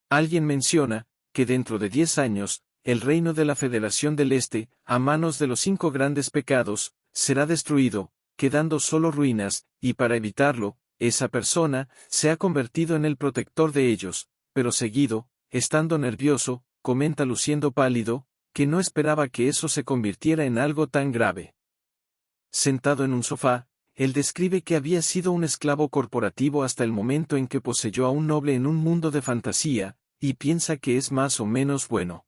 Alguien menciona que dentro de 10 años, el reino de la Federación del Este, a manos de los 5 grandes pecados, será destruido, quedando solo ruinas, y para evitarlo, esa persona se ha convertido en el protector de ellos, pero seguido, estando nervioso, comenta luciendo pálido, que no esperaba que eso se convirtiera en algo tan grave. Sentado en un sofá, él describe que había sido un esclavo corporativo hasta el momento en que poseyó a un noble en un mundo de fantasía, y piensa que es más o menos bueno.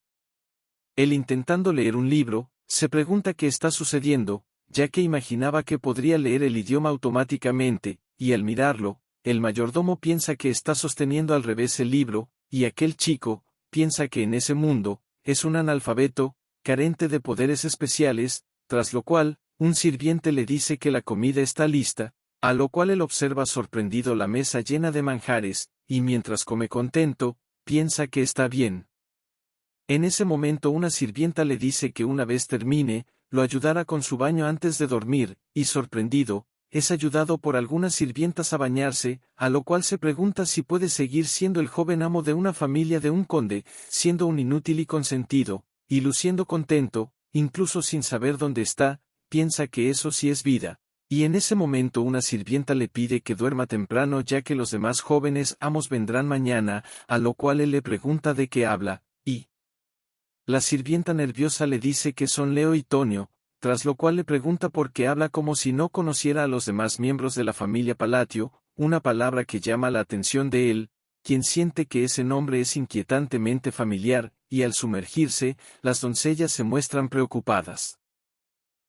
Él intentando leer un libro, se pregunta qué está sucediendo, ya que imaginaba que podría leer el idioma automáticamente, y al mirarlo, el mayordomo piensa que está sosteniendo al revés el libro, y aquel chico, piensa que en ese mundo, es un analfabeto, carente de poderes especiales, tras lo cual, un sirviente le dice que la comida está lista, a lo cual él observa sorprendido la mesa llena de manjares, y mientras come contento, piensa que está bien. En ese momento una sirvienta le dice que una vez termine, lo ayudará con su baño antes de dormir, y sorprendido, es ayudado por algunas sirvientas a bañarse, a lo cual se pregunta si puede seguir siendo el joven amo de una familia de un conde, siendo un inútil y consentido, y luciendo contento, incluso sin saber dónde está, piensa que eso sí es vida. Y en ese momento una sirvienta le pide que duerma temprano ya que los demás jóvenes amos vendrán mañana, a lo cual él le pregunta de qué habla, y la sirvienta nerviosa le dice que son Leo y Tonio, tras lo cual le pregunta por qué habla como si no conociera a los demás miembros de la familia Palatio, una palabra que llama la atención de él, quien siente que ese nombre es inquietantemente familiar, y al sumergirse, las doncellas se muestran preocupadas.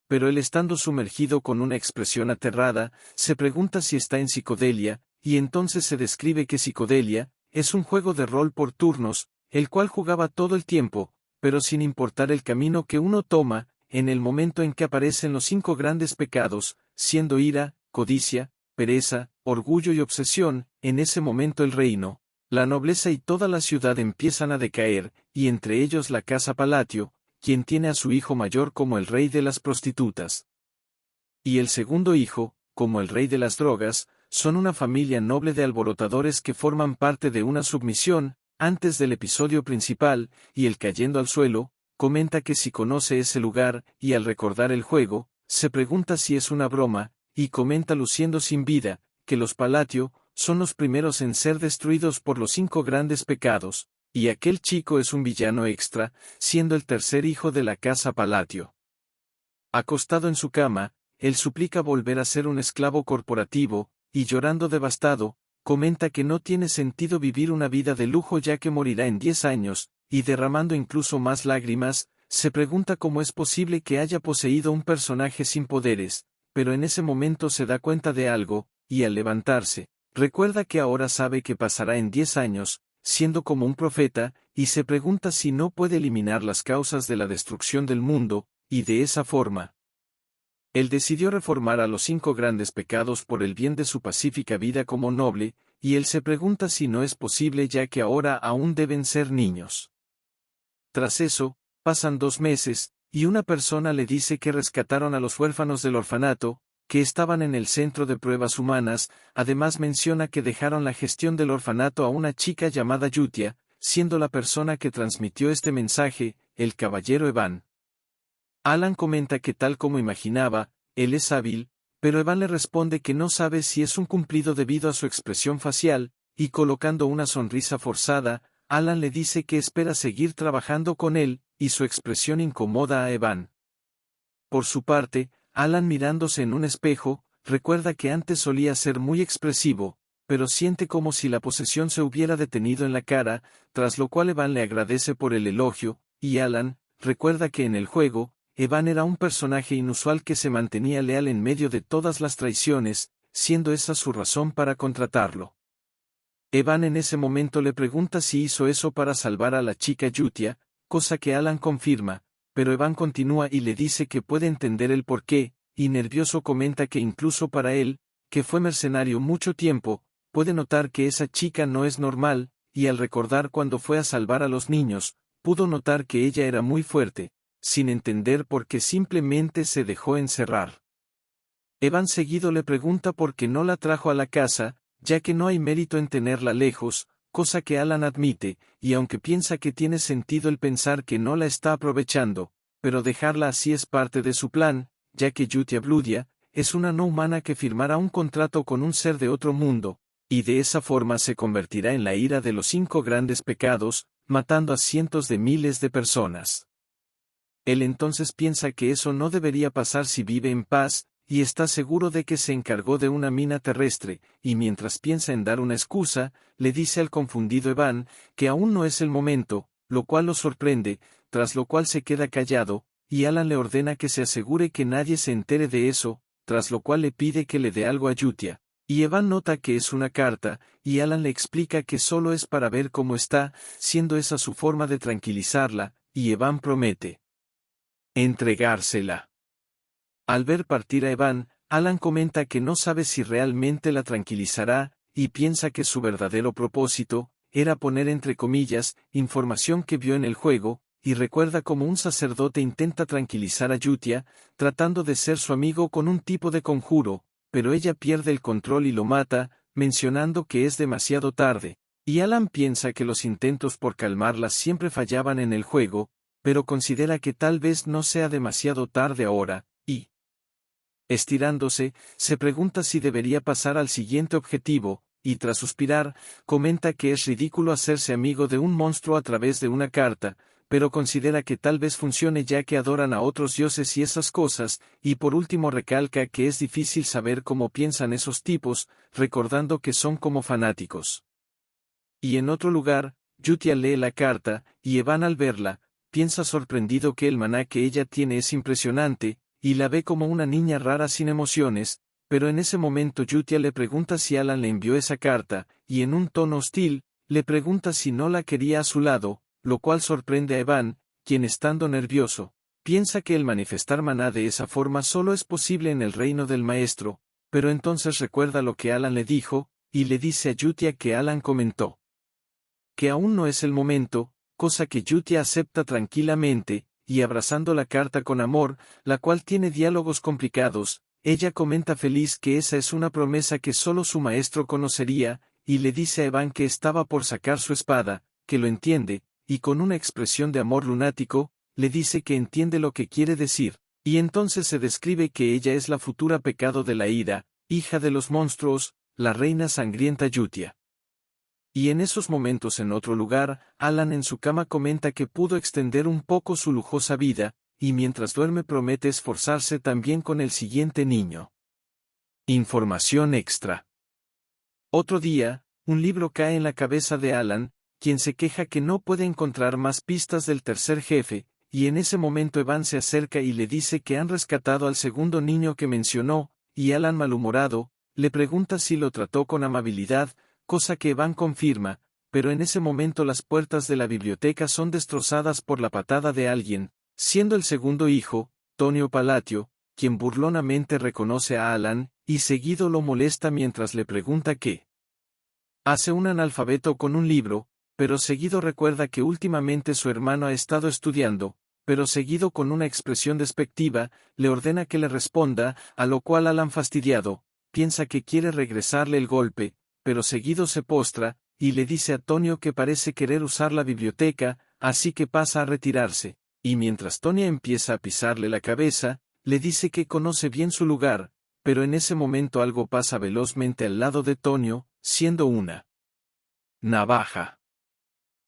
Pero él estando sumergido con una expresión aterrada, se pregunta si está en psicodelia, y entonces se describe que psicodelia es un juego de rol por turnos, el cual jugaba todo el tiempo, pero sin importar el camino que uno toma, en el momento en que aparecen los 5 grandes pecados, siendo ira, codicia, pereza, orgullo y obsesión, en ese momento el reino, la nobleza y toda la ciudad empiezan a decaer, y entre ellos la casa Palatio, quien tiene a su hijo mayor como el rey de las prostitutas. Y el segundo hijo, como el rey de las drogas, son una familia noble de alborotadores que forman parte de una submisión, antes del episodio principal, y el cayendo al suelo, comenta que si conoce ese lugar, y al recordar el juego, se pregunta si es una broma, y comenta luciendo sin vida, que los Palatio son los primeros en ser destruidos por los 5 grandes pecados, y aquel chico es un villano extra, siendo el tercer hijo de la casa Palatio. Acostado en su cama, él suplica volver a ser un esclavo corporativo, y llorando devastado, comenta que no tiene sentido vivir una vida de lujo ya que morirá en 10 años, y derramando incluso más lágrimas, se pregunta cómo es posible que haya poseído un personaje sin poderes, pero en ese momento se da cuenta de algo, y al levantarse, recuerda que ahora sabe que pasará en 10 años, siendo como un profeta, y se pregunta si no puede eliminar las causas de la destrucción del mundo, y de esa forma, él decidió reformar a los 5 grandes pecados por el bien de su pacífica vida como noble, y él se pregunta si no es posible ya que ahora aún deben ser niños. Tras eso, pasan 2 meses, y una persona le dice que rescataron a los huérfanos del orfanato, que estaban en el centro de pruebas humanas, además menciona que dejaron la gestión del orfanato a una chica llamada Yutia, siendo la persona que transmitió este mensaje, el caballero Evan. Alan comenta que tal como imaginaba, él es hábil, pero Evan le responde que no sabe si es un cumplido debido a su expresión facial, y colocando una sonrisa forzada, Alan le dice que espera seguir trabajando con él, y su expresión incomoda a Evan. Por su parte, Alan mirándose en un espejo, recuerda que antes solía ser muy expresivo, pero siente como si la posesión se hubiera detenido en la cara, tras lo cual Evan le agradece por el elogio, y Alan, recuerda que en el juego, Evan era un personaje inusual que se mantenía leal en medio de todas las traiciones, siendo esa su razón para contratarlo. Evan en ese momento le pregunta si hizo eso para salvar a la chica Yutia, cosa que Alan confirma, pero Evan continúa y le dice que puede entender el porqué, y nervioso comenta que incluso para él, que fue mercenario mucho tiempo, puede notar que esa chica no es normal, y al recordar cuando fue a salvar a los niños, pudo notar que ella era muy fuerte, sin entender por qué simplemente se dejó encerrar. Evan seguido le pregunta por qué no la trajo a la casa, ya que no hay mérito en tenerla lejos, cosa que Alan admite, y aunque piensa que tiene sentido el pensar que no la está aprovechando, pero dejarla así es parte de su plan, ya que Yutia Bludia es una no humana que firmará un contrato con un ser de otro mundo, y de esa forma se convertirá en la ira de los 5 grandes pecados, matando a cientos de miles de personas. Él entonces piensa que eso no debería pasar si vive en paz, y está seguro de que se encargó de una mina terrestre, y mientras piensa en dar una excusa, le dice al confundido Evan, que aún no es el momento, lo cual lo sorprende, tras lo cual se queda callado, y Alan le ordena que se asegure que nadie se entere de eso, tras lo cual le pide que le dé algo a Yutia. Y Evan nota que es una carta, y Alan le explica que solo es para ver cómo está, siendo esa su forma de tranquilizarla, y Evan promete entregársela. Al ver partir a Evan, Alan comenta que no sabe si realmente la tranquilizará, y piensa que su verdadero propósito era poner entre comillas información que vio en el juego, y recuerda cómo un sacerdote intenta tranquilizar a Yutia, tratando de ser su amigo con un tipo de conjuro, pero ella pierde el control y lo mata, mencionando que es demasiado tarde, y Alan piensa que los intentos por calmarla siempre fallaban en el juego, pero considera que tal vez no sea demasiado tarde ahora, y, estirándose, se pregunta si debería pasar al siguiente objetivo, y tras suspirar, comenta que es ridículo hacerse amigo de un monstruo a través de una carta, pero considera que tal vez funcione ya que adoran a otros dioses y esas cosas, y por último recalca que es difícil saber cómo piensan esos tipos, recordando que son como fanáticos. Y en otro lugar, Yutia lee la carta, y Evan al verla, piensa sorprendido que el maná que ella tiene es impresionante, y la ve como una niña rara sin emociones, pero en ese momento Yutia le pregunta si Alan le envió esa carta, y en un tono hostil, le pregunta si no la quería a su lado, lo cual sorprende a Evan, quien estando nervioso, piensa que el manifestar maná de esa forma solo es posible en el reino del maestro, pero entonces recuerda lo que Alan le dijo, y le dice a Yutia que Alan comentó que aún no es el momento, cosa que Yutia acepta tranquilamente, y abrazando la carta con amor, la cual tiene diálogos complicados, ella comenta feliz que esa es una promesa que solo su maestro conocería, y le dice a Evan que estaba por sacar su espada, que lo entiende, y con una expresión de amor lunático, le dice que entiende lo que quiere decir, y entonces se describe que ella es la futura pecado de la ira, hija de los monstruos, la reina sangrienta Yutia. Y en esos momentos en otro lugar, Alan en su cama comenta que pudo extender un poco su lujosa vida, y mientras duerme promete esforzarse también con el siguiente niño. Información extra. Otro día, un libro cae en la cabeza de Alan, quien se queja que no puede encontrar más pistas del tercer jefe, y en ese momento Evan se acerca y le dice que han rescatado al segundo niño que mencionó, y Alan malhumorado, le pregunta si lo trató con amabilidad, cosa que Evan confirma, pero en ese momento las puertas de la biblioteca son destrozadas por la patada de alguien, siendo el segundo hijo, Tonio Palatio, quien burlonamente reconoce a Alan, y seguido lo molesta mientras le pregunta qué hace un analfabeto con un libro, pero seguido recuerda que últimamente su hermano ha estado estudiando, pero seguido con una expresión despectiva, le ordena que le responda, a lo cual Alan fastidiado, piensa que quiere regresarle el golpe, pero seguido se postra, y le dice a Tonio que parece querer usar la biblioteca, así que pasa a retirarse, y mientras Tonia empieza a pisarle la cabeza, le dice que conoce bien su lugar, pero en ese momento algo pasa velozmente al lado de Tonio, siendo una navaja.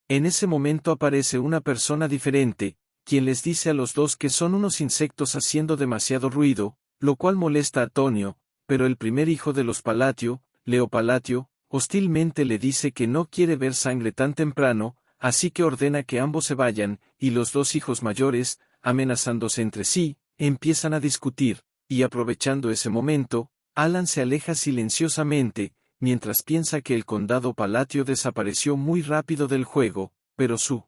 En ese momento aparece una persona diferente, quien les dice a los dos que son unos insectos haciendo demasiado ruido, lo cual molesta a Tonio, pero el primer hijo de los Palatio, Leo Palatio, hostilmente le dice que no quiere ver sangre tan temprano, así que ordena que ambos se vayan, y los dos hijos mayores, amenazándose entre sí, empiezan a discutir, y aprovechando ese momento, Alan se aleja silenciosamente, mientras piensa que el condado Palatio desapareció muy rápido del juego, pero su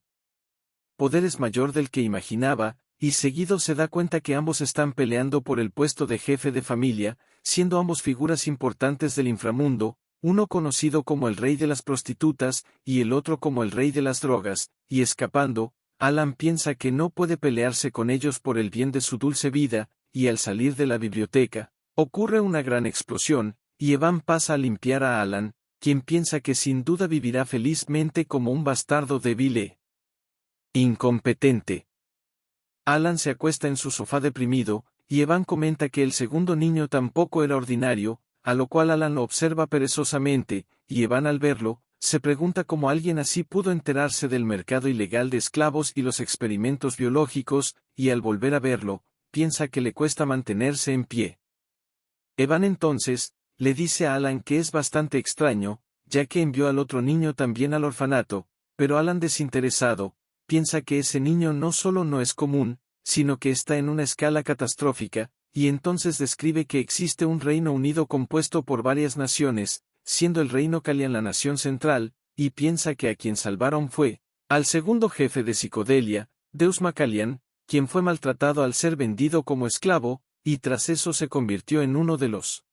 poder es mayor del que imaginaba, y seguido se da cuenta que ambos están peleando por el puesto de jefe de familia, siendo ambos figuras importantes del inframundo, uno conocido como el rey de las prostitutas, y el otro como el rey de las drogas, y escapando, Alan piensa que no puede pelearse con ellos por el bien de su dulce vida, y al salir de la biblioteca, ocurre una gran explosión, y Evan pasa a limpiar a Alan, quien piensa que sin duda vivirá felizmente como un bastardo débil e incompetente. Alan se acuesta en su sofá deprimido, y Evan comenta que el segundo niño tampoco era ordinario, a lo cual Alan lo observa perezosamente, y Evan al verlo, se pregunta cómo alguien así pudo enterarse del mercado ilegal de esclavos y los experimentos biológicos, y al volver a verlo, piensa que le cuesta mantenerse en pie. Evan entonces, le dice a Alan que es bastante extraño, ya que envió al otro niño también al orfanato, pero Alan desinteresado, piensa que ese niño no solo no es común, sino que está en una escala catastrófica, y entonces describe que existe un Reino Unido compuesto por varias naciones, siendo el Reino Calian la nación central, y piensa que a quien salvaron fue, al segundo jefe de Psicodelia, Deus Macalian, quien fue maltratado al ser vendido como esclavo, y tras eso se convirtió en uno de los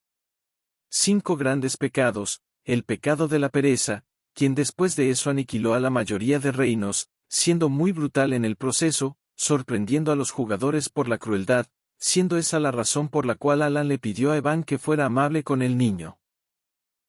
5 grandes pecados, el pecado de la pereza, quien después de eso aniquiló a la mayoría de reinos, siendo muy brutal en el proceso, sorprendiendo a los jugadores por la crueldad, siendo esa la razón por la cual Alan le pidió a Evan que fuera amable con el niño.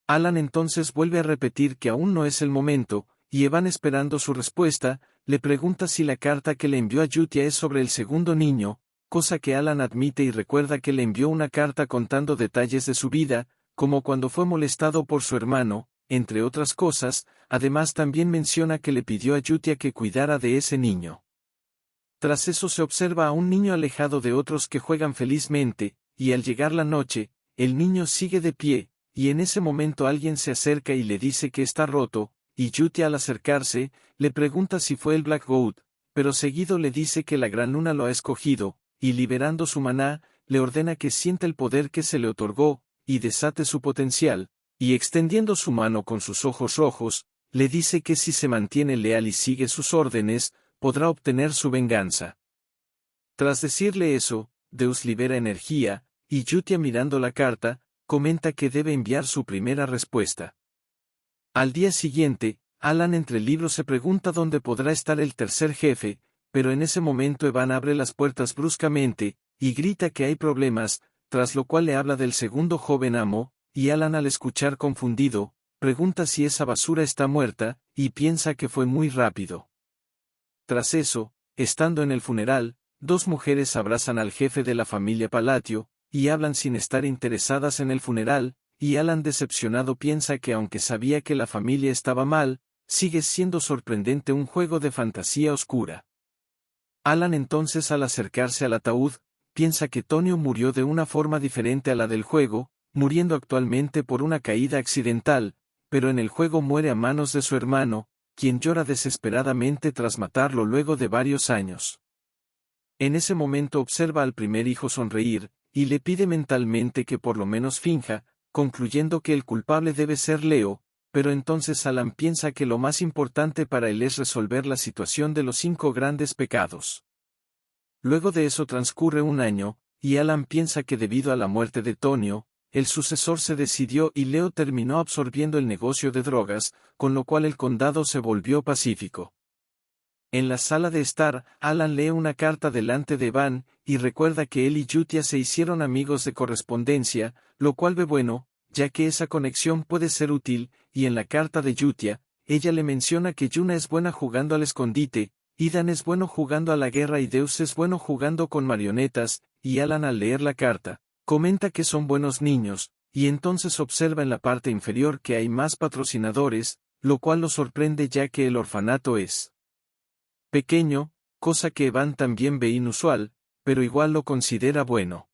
Alan entonces vuelve a repetir que aún no es el momento, y Evan esperando su respuesta, le pregunta si la carta que le envió a Yutia es sobre el segundo niño, cosa que Alan admite y recuerda que le envió una carta contando detalles de su vida, como cuando fue molestado por su hermano, entre otras cosas. Además también menciona que le pidió a Yutia que cuidara de ese niño. Tras eso se observa a un niño alejado de otros que juegan felizmente, y al llegar la noche, el niño sigue de pie, y en ese momento alguien se acerca y le dice que está roto, y Yutia al acercarse, le pregunta si fue el Black Goat, pero seguido le dice que la Gran Luna lo ha escogido, y liberando su maná, le ordena que sienta el poder que se le otorgó, y desate su potencial, y extendiendo su mano con sus ojos rojos, le dice que si se mantiene leal y sigue sus órdenes, podrá obtener su venganza. Tras decirle eso, Deus libera energía, y Yutia mirando la carta, comenta que debe enviar su primera respuesta. Al día siguiente, Alan entre libros se pregunta dónde podrá estar el tercer jefe, pero en ese momento Evan abre las puertas bruscamente, y grita que hay problemas, tras lo cual le habla del segundo joven amo, y Alan al escuchar confundido, pregunta si esa basura está muerta, y piensa que fue muy rápido. Tras eso, estando en el funeral, 2 mujeres abrazan al jefe de la familia Palatio, y hablan sin estar interesadas en el funeral, y Alan decepcionado piensa que aunque sabía que la familia estaba mal, sigue siendo sorprendente un juego de fantasía oscura. Alan entonces al acercarse al ataúd, piensa que Tonio murió de una forma diferente a la del juego, muriendo actualmente por una caída accidental, pero en el juego muere a manos de su hermano, quien llora desesperadamente tras matarlo luego de varios años. En ese momento observa al primer hijo sonreír, y le pide mentalmente que por lo menos finja, concluyendo que el culpable debe ser Leo, pero entonces Alan piensa que lo más importante para él es resolver la situación de los 5 grandes pecados. Luego de eso transcurre un año, y Alan piensa que debido a la muerte de Tonio, el sucesor se decidió y Leo terminó absorbiendo el negocio de drogas, con lo cual el condado se volvió pacífico. En la sala de estar, Alan lee una carta delante de Evan, y recuerda que él y Yutia se hicieron amigos de correspondencia, lo cual ve bueno, ya que esa conexión puede ser útil, y en la carta de Yutia, ella le menciona que Yuna es buena jugando al escondite, Idan es bueno jugando a la guerra y Deus es bueno jugando con marionetas, y Alan al leer la carta, comenta que son buenos niños, y entonces observa en la parte inferior que hay más patrocinadores, lo cual lo sorprende ya que el orfanato es pequeño, cosa que Evan también ve inusual, pero igual lo considera bueno.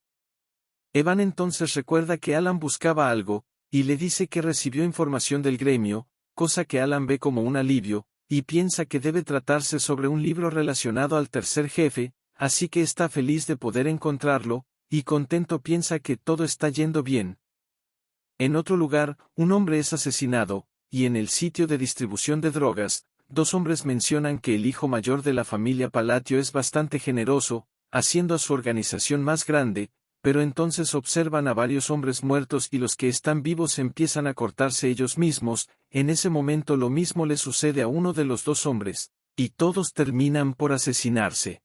Evan entonces recuerda que Alan buscaba algo, y le dice que recibió información del gremio, cosa que Alan ve como un alivio, y piensa que debe tratarse sobre un libro relacionado al tercer jefe, así que está feliz de poder encontrarlo, y contento piensa que todo está yendo bien. En otro lugar, un hombre es asesinado, y en el sitio de distribución de drogas, 2 hombres mencionan que el hijo mayor de la familia Palatio es bastante generoso, haciendo a su organización más grande, pero entonces observan a varios hombres muertos y los que están vivos empiezan a cortarse ellos mismos. En ese momento lo mismo le sucede a uno de los 2 hombres, y todos terminan por asesinarse.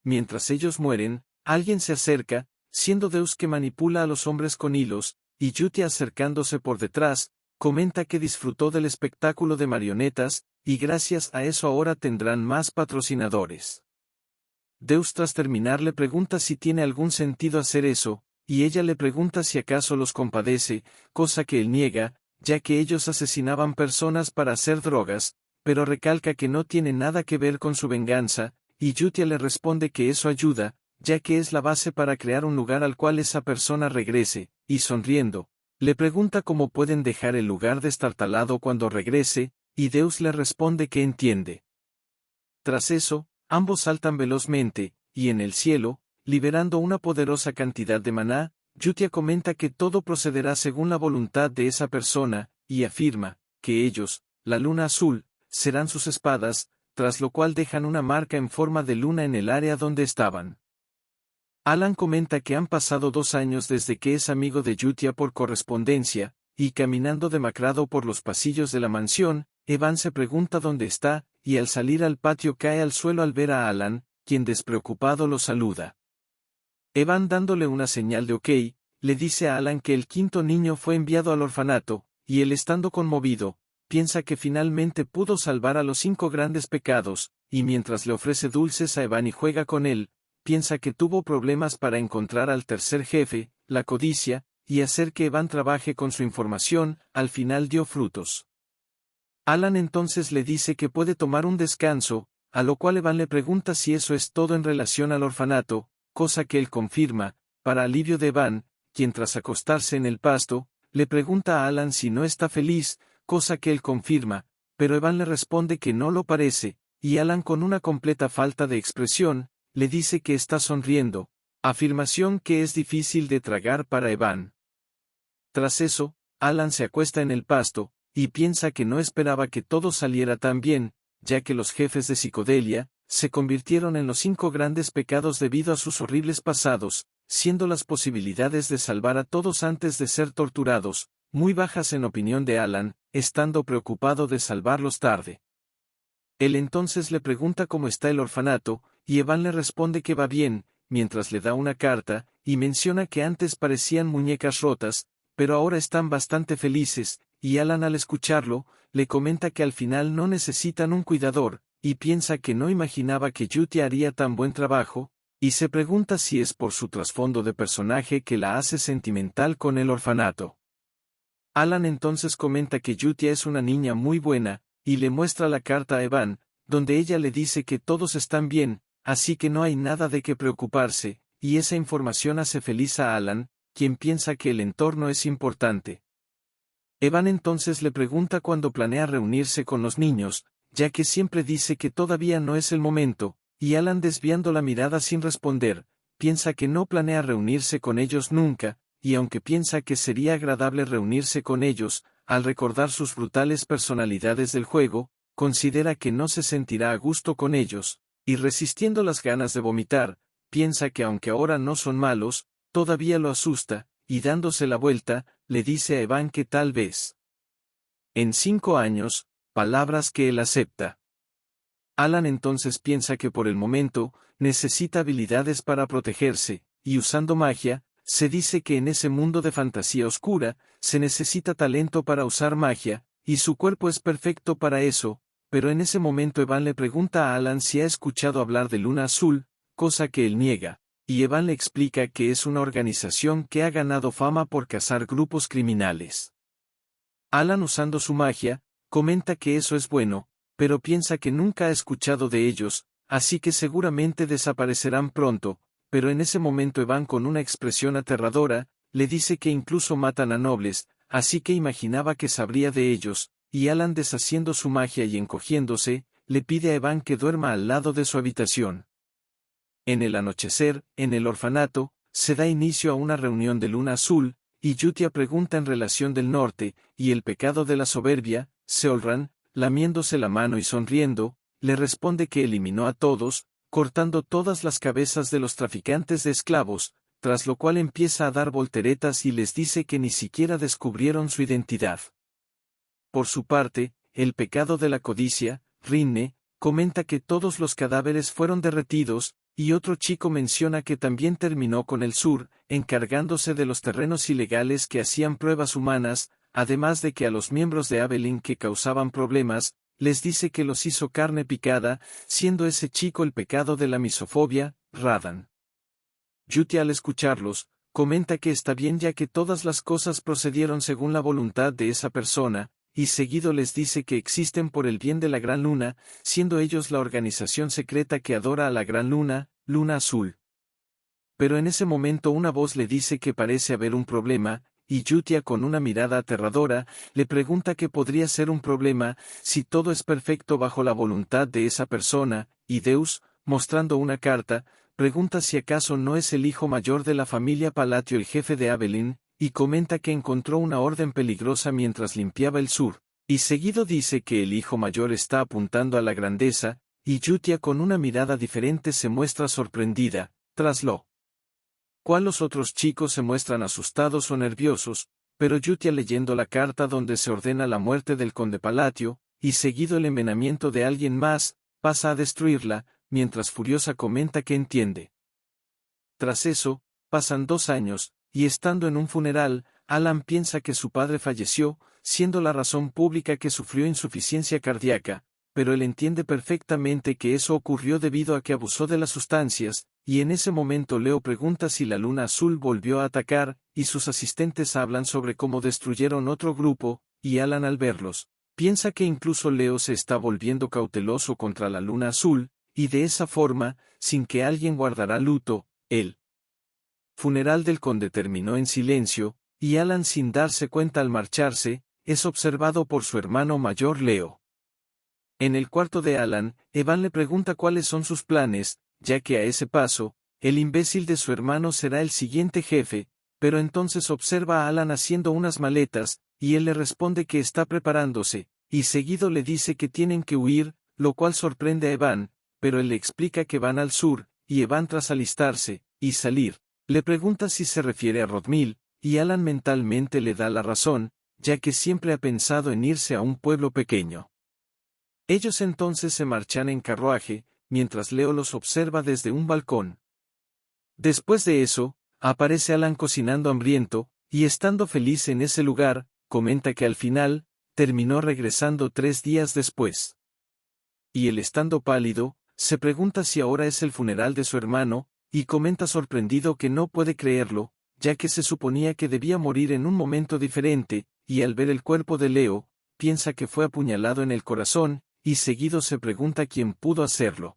Mientras ellos mueren, alguien se acerca, siendo Deus que manipula a los hombres con hilos, y Yutia acercándose por detrás, comenta que disfrutó del espectáculo de marionetas, y gracias a eso ahora tendrán más patrocinadores. Deus tras terminar le pregunta si tiene algún sentido hacer eso, y ella le pregunta si acaso los compadece, cosa que él niega, ya que ellos asesinaban personas para hacer drogas, pero recalca que no tiene nada que ver con su venganza, y Yutia le responde que eso ayuda, ya que es la base para crear un lugar al cual esa persona regrese, y sonriendo, le pregunta cómo pueden dejar el lugar destartalado cuando regrese, y Deus le responde que entiende. Tras eso, ambos saltan velozmente, y en el cielo, liberando una poderosa cantidad de maná, Yutia comenta que todo procederá según la voluntad de esa persona, y afirma, que ellos, la luna azul, serán sus espadas, tras lo cual dejan una marca en forma de luna en el área donde estaban. Alan comenta que han pasado 2 años desde que es amigo de Yutia por correspondencia, y caminando demacrado por los pasillos de la mansión, Evan se pregunta dónde está, y al salir al patio cae al suelo al ver a Alan, quien despreocupado lo saluda. Evan dándole una señal de ok, le dice a Alan que el 5.º niño fue enviado al orfanato, y él estando conmovido, piensa que finalmente pudo salvar a los 5 grandes pecados, y mientras le ofrece dulces a Evan y juega con él, piensa que tuvo problemas para encontrar al tercer jefe, la codicia, y hacer que Evan trabaje con su información, al final dio frutos. Alan entonces le dice que puede tomar un descanso, a lo cual Evan le pregunta si eso es todo en relación al orfanato, cosa que él confirma, para alivio de Evan, quien tras acostarse en el pasto, le pregunta a Alan si no está feliz, cosa que él confirma, pero Evan le responde que no lo parece, y Alan con una completa falta de expresión, le dice que está sonriendo, afirmación que es difícil de tragar para Evan. Tras eso, Alan se acuesta en el pasto, y piensa que no esperaba que todo saliera tan bien, ya que los jefes de psicodelia, se convirtieron en los 5 grandes pecados debido a sus horribles pasados, siendo las posibilidades de salvar a todos antes de ser torturados, muy bajas en opinión de Alan, estando preocupado de salvarlos tarde. Él entonces le pregunta cómo está el orfanato, y Evan le responde que va bien, mientras le da una carta, y menciona que antes parecían muñecas rotas, pero ahora están bastante felices, y Alan al escucharlo, le comenta que al final no necesitan un cuidador, y piensa que no imaginaba que Yutia haría tan buen trabajo, y se pregunta si es por su trasfondo de personaje que la hace sentimental con el orfanato. Alan entonces comenta que Yutia es una niña muy buena, y le muestra la carta a Evan, donde ella le dice que todos están bien, así que no hay nada de qué preocuparse, y esa información hace feliz a Alan, quien piensa que el entorno es importante. Evan entonces le pregunta cuándo planea reunirse con los niños, ya que siempre dice que todavía no es el momento, y Alan desviando la mirada sin responder, piensa que no planea reunirse con ellos nunca, y aunque piensa que sería agradable reunirse con ellos, al recordar sus brutales personalidades del juego, considera que no se sentirá a gusto con ellos, y resistiendo las ganas de vomitar, piensa que aunque ahora no son malos, todavía lo asusta, y dándose la vuelta, le dice a Evan que tal vez en 5 años, palabras que él acepta. Alan entonces piensa que por el momento, necesita habilidades para protegerse, y usando magia, se dice que en ese mundo de fantasía oscura, se necesita talento para usar magia, y su cuerpo es perfecto para eso, pero en ese momento Evan le pregunta a Alan si ha escuchado hablar de Luna Azul, cosa que él niega, y Evan le explica que es una organización que ha ganado fama por cazar grupos criminales. Alan usando su magia, comenta que eso es bueno, pero piensa que nunca ha escuchado de ellos, así que seguramente desaparecerán pronto, pero en ese momento Evan con una expresión aterradora, le dice que incluso matan a nobles, así que imaginaba que sabría de ellos, y Alan deshaciendo su magia y encogiéndose, le pide a Evan que duerma al lado de su habitación. En el anochecer, en el orfanato, se da inicio a una reunión de Luna Azul, y Yutia pregunta en relación del norte, y el pecado de la soberbia, Seolran, lamiéndose la mano y sonriendo, le responde que eliminó a todos, cortando todas las cabezas de los traficantes de esclavos, tras lo cual empieza a dar volteretas y les dice que ni siquiera descubrieron su identidad. Por su parte, el pecado de la codicia, Rinne, comenta que todos los cadáveres fueron derretidos, y otro chico menciona que también terminó con el sur, encargándose de los terrenos ilegales que hacían pruebas humanas, además de que a los miembros de Avelin que causaban problemas, les dice que los hizo carne picada, siendo ese chico el pecado de la misofobia, Radan. Yuti al escucharlos, comenta que está bien ya que todas las cosas procedieron según la voluntad de esa persona, y seguido les dice que existen por el bien de la Gran Luna, siendo ellos la organización secreta que adora a la Gran Luna, Luna Azul. Pero en ese momento una voz le dice que parece haber un problema, y Yutia con una mirada aterradora, le pregunta qué podría ser un problema, si todo es perfecto bajo la voluntad de esa persona, y Deus, mostrando una carta, pregunta si acaso no es el hijo mayor de la familia Palatio el jefe de Avelin, y comenta que encontró una orden peligrosa mientras limpiaba el sur, y seguido dice que el hijo mayor está apuntando a la grandeza, y Yutia con una mirada diferente se muestra sorprendida, tras lo cual los otros chicos se muestran asustados o nerviosos, pero Yutia leyendo la carta donde se ordena la muerte del conde Palatio, y seguido el envenenamiento de alguien más, pasa a destruirla, mientras furiosa comenta que entiende. Tras eso, pasan 2 años, y estando en un funeral, Alan piensa que su padre falleció, siendo la razón pública que sufrió insuficiencia cardíaca, pero él entiende perfectamente que eso ocurrió debido a que abusó de las sustancias, y en ese momento Leo pregunta si la Luna Azul volvió a atacar, y sus asistentes hablan sobre cómo destruyeron otro grupo, y Alan al verlos, piensa que incluso Leo se está volviendo cauteloso contra la Luna Azul, y de esa forma, sin que alguien guardara luto, el funeral del conde terminó en silencio, y Alan sin darse cuenta al marcharse, es observado por su hermano mayor Leo. En el cuarto de Alan, Evan le pregunta cuáles son sus planes, ya que a ese paso, el imbécil de su hermano será el siguiente jefe, pero entonces observa a Alan haciendo unas maletas, y él le responde que está preparándose, y seguido le dice que tienen que huir, lo cual sorprende a Evan, pero él le explica que van al sur, y Evan tras alistarse, y salir, le pregunta si se refiere a Rodmil, y Alan mentalmente le da la razón, ya que siempre ha pensado en irse a un pueblo pequeño. Ellos entonces se marchan en carruaje, mientras Leo los observa desde un balcón. Después de eso, aparece Alan cocinando hambriento, y estando feliz en ese lugar, comenta que al final, terminó regresando 3 días después. Y él estando pálido, se pregunta si ahora es el funeral de su hermano, y comenta sorprendido que no puede creerlo, ya que se suponía que debía morir en un momento diferente, y al ver el cuerpo de Leo, piensa que fue apuñalado en el corazón, y seguido se pregunta quién pudo hacerlo.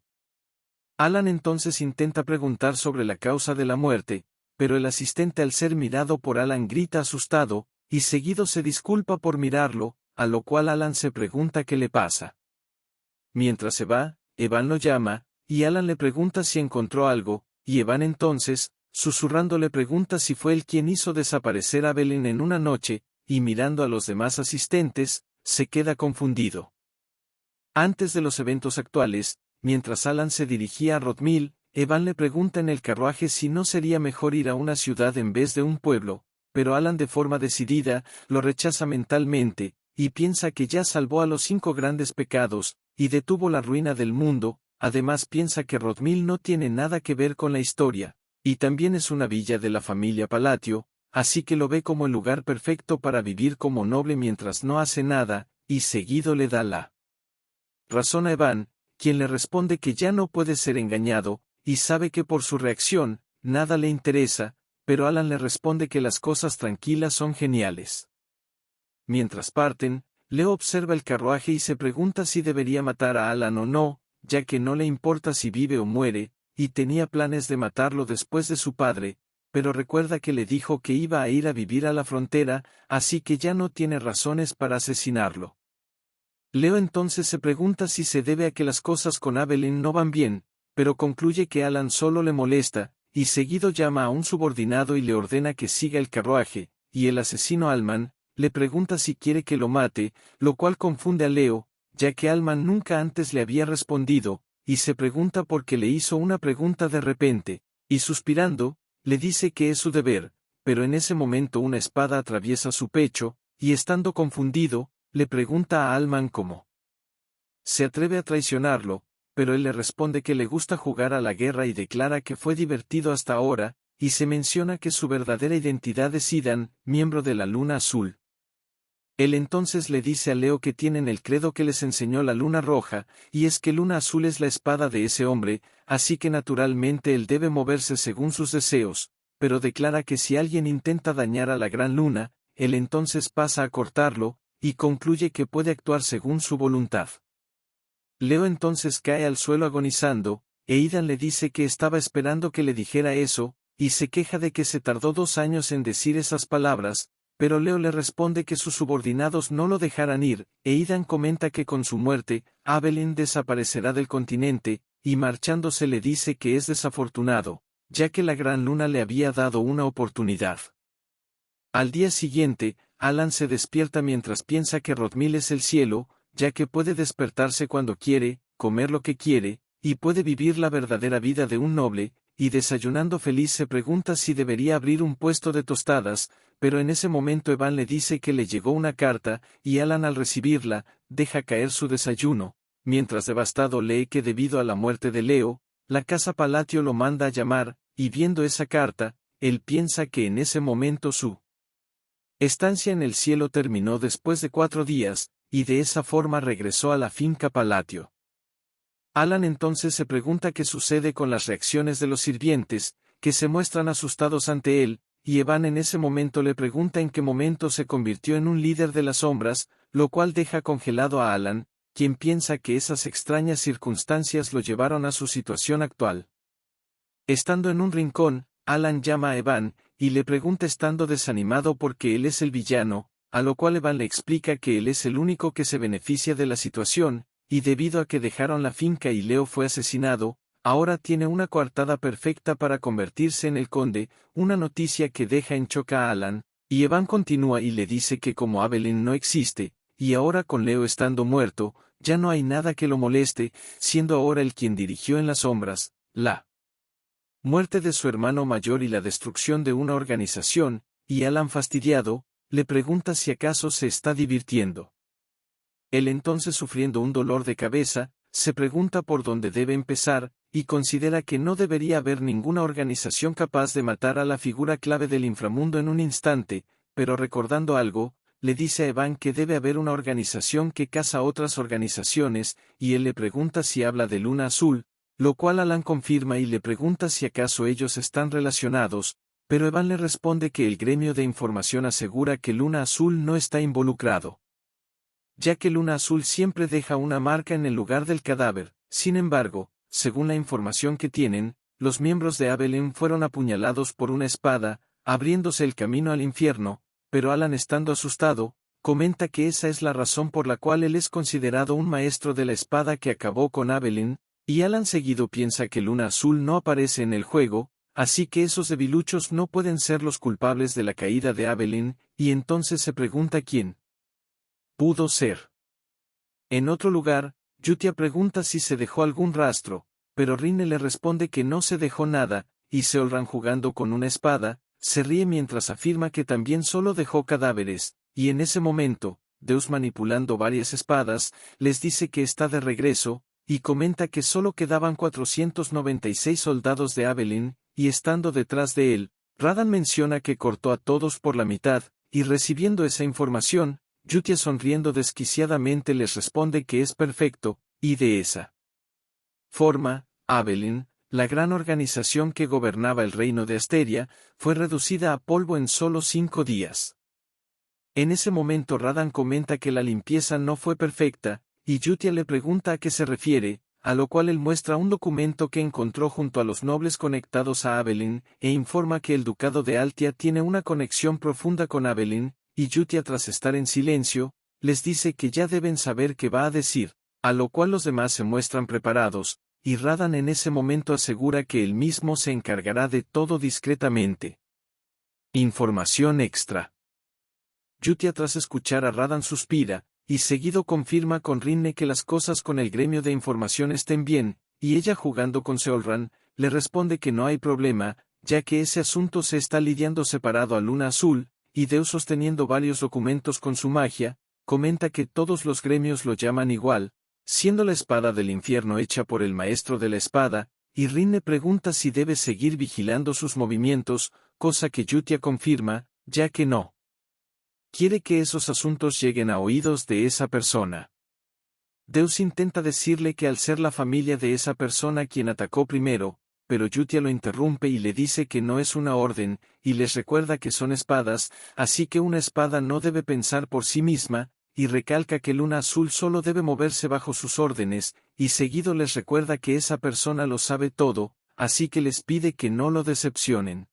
Alan entonces intenta preguntar sobre la causa de la muerte, pero el asistente al ser mirado por Alan grita asustado, y seguido se disculpa por mirarlo, a lo cual Alan se pregunta qué le pasa. Mientras se va, Evan lo llama, y Alan le pregunta si encontró algo, y Evan entonces, susurrando le pregunta si fue él quien hizo desaparecer a Evelyn en una noche, y mirando a los demás asistentes, se queda confundido. Antes de los eventos actuales, mientras Alan se dirigía a Rodmil, Evan le pregunta en el carruaje si no sería mejor ir a una ciudad en vez de un pueblo, pero Alan de forma decidida, lo rechaza mentalmente, y piensa que ya salvó a los 5 grandes pecados, y detuvo la ruina del mundo. Además piensa que Rodmil no tiene nada que ver con la historia, y también es una villa de la familia Palatio, así que lo ve como el lugar perfecto para vivir como noble mientras no hace nada, y seguido le da la razón a Evan, quien le responde que ya no puede ser engañado, y sabe que por su reacción, nada le interesa, pero Alan le responde que las cosas tranquilas son geniales. Mientras parten, Leo observa el carruaje y se pregunta si debería matar a Alan o no, ya que no le importa si vive o muere, y tenía planes de matarlo después de su padre, pero recuerda que le dijo que iba a ir a vivir a la frontera, así que ya no tiene razones para asesinarlo. Leo entonces se pregunta si se debe a que las cosas con Avelyn no van bien, pero concluye que Alan solo le molesta, y seguido llama a un subordinado y le ordena que siga el carruaje, y el asesino Alman, le pregunta si quiere que lo mate, lo cual confunde a Leo, ya que Alman nunca antes le había respondido, y se pregunta por qué le hizo una pregunta de repente, y suspirando, le dice que es su deber, pero en ese momento una espada atraviesa su pecho, y estando confundido, le pregunta a Alman cómo se atreve a traicionarlo, pero él le responde que le gusta jugar a la guerra y declara que fue divertido hasta ahora, y se menciona que su verdadera identidad es Idan, miembro de la Luna Azul. Él entonces le dice a Leo que tienen el credo que les enseñó la Luna Roja, y es que Luna Azul es la espada de ese hombre, así que naturalmente él debe moverse según sus deseos, pero declara que si alguien intenta dañar a la Gran Luna, él entonces pasa a cortarlo, y concluye que puede actuar según su voluntad. Leo entonces cae al suelo agonizando, e Idan le dice que estaba esperando que le dijera eso, y se queja de que se tardó 2 años en decir esas palabras, pero Leo le responde que sus subordinados no lo dejarán ir, e Idan comenta que con su muerte, Abelin desaparecerá del continente, y marchándose le dice que es desafortunado, ya que la Gran Luna le había dado una oportunidad. Al día siguiente, Alan se despierta mientras piensa que Rodmil es el cielo, ya que puede despertarse cuando quiere, comer lo que quiere, y puede vivir la verdadera vida de un noble, y desayunando feliz se pregunta si debería abrir un puesto de tostadas, pero en ese momento Evan le dice que le llegó una carta, y Alan al recibirla, deja caer su desayuno, mientras devastado lee que debido a la muerte de Leo, la casa Palatio lo manda a llamar, y viendo esa carta, él piensa que en ese momento su estancia en el cielo terminó después de 4 días, y de esa forma regresó a la finca Palatio. Alan entonces se pregunta qué sucede con las reacciones de los sirvientes, que se muestran asustados ante él, y Evan en ese momento le pregunta en qué momento se convirtió en un líder de las sombras, lo cual deja congelado a Alan, quien piensa que esas extrañas circunstancias lo llevaron a su situación actual. Estando en un rincón, Alan llama a Evan, y le pregunta estando desanimado porque él es el villano, a lo cual Evan le explica que él es el único que se beneficia de la situación, y debido a que dejaron la finca y Leo fue asesinado, ahora tiene una coartada perfecta para convertirse en el conde, una noticia que deja en shock a Alan, y Evan continúa y le dice que como Abelin no existe, y ahora con Leo estando muerto, ya no hay nada que lo moleste, siendo ahora el quien dirigió en las sombras, la muerte de su hermano mayor y la destrucción de una organización, y Alan fastidiado, le pregunta si acaso se está divirtiendo. Él entonces sufriendo un dolor de cabeza, se pregunta por dónde debe empezar, y considera que no debería haber ninguna organización capaz de matar a la figura clave del inframundo en un instante, pero recordando algo, le dice a Evan que debe haber una organización que caza otras organizaciones, y él le pregunta si habla de Luna Azul, lo cual Alan confirma y le pregunta si acaso ellos están relacionados, pero Evan le responde que el gremio de información asegura que Luna Azul no está involucrado, ya que Luna Azul siempre deja una marca en el lugar del cadáver. Sin embargo, según la información que tienen, los miembros de Abelin fueron apuñalados por una espada, abriéndose el camino al infierno, pero Alan estando asustado, comenta que esa es la razón por la cual él es considerado un maestro de la espada que acabó con Abelin, y Alan seguido piensa que Luna Azul no aparece en el juego, así que esos debiluchos no pueden ser los culpables de la caída de Abelin, y entonces se pregunta quién pudo ser. En otro lugar, Yutia pregunta si se dejó algún rastro, pero Rinne le responde que no se dejó nada, y Seolran jugando con una espada, se ríe mientras afirma que también solo dejó cadáveres, y en ese momento, Deus manipulando varias espadas, les dice que está de regreso, y comenta que solo quedaban 496 soldados de Abelin, y estando detrás de él, Radan menciona que cortó a todos por la mitad, y recibiendo esa información, Yutia sonriendo desquiciadamente les responde que es perfecto, y de esa forma, Abelin, la gran organización que gobernaba el reino de Asteria, fue reducida a polvo en solo 5 días. En ese momento Radan comenta que la limpieza no fue perfecta, y Yutia le pregunta a qué se refiere, a lo cual él muestra un documento que encontró junto a los nobles conectados a Abelin, e informa que el ducado de Altia tiene una conexión profunda con Abelin, y Yutia tras estar en silencio, les dice que ya deben saber qué va a decir, a lo cual los demás se muestran preparados, y Radan en ese momento asegura que él mismo se encargará de todo discretamente. Información extra. Yutia tras escuchar a Radan suspira, y seguido confirma con Rinne que las cosas con el gremio de información estén bien, y ella jugando con Seolran, le responde que no hay problema, ya que ese asunto se está lidiando separado a Luna Azul, y Deus sosteniendo varios documentos con su magia, comenta que todos los gremios lo llaman igual, siendo la espada del infierno hecha por el maestro de la espada, y Rinne pregunta si debe seguir vigilando sus movimientos, cosa que Yutia confirma, ya que no quiere que esos asuntos lleguen a oídos de esa persona. Deus intenta decirle que al ser la familia de esa persona quien atacó primero, pero Yutia lo interrumpe y le dice que no es una orden, y les recuerda que son espadas, así que una espada no debe pensar por sí misma, y recalca que Luna Azul solo debe moverse bajo sus órdenes, y seguido les recuerda que esa persona lo sabe todo, así que les pide que no lo decepcionen.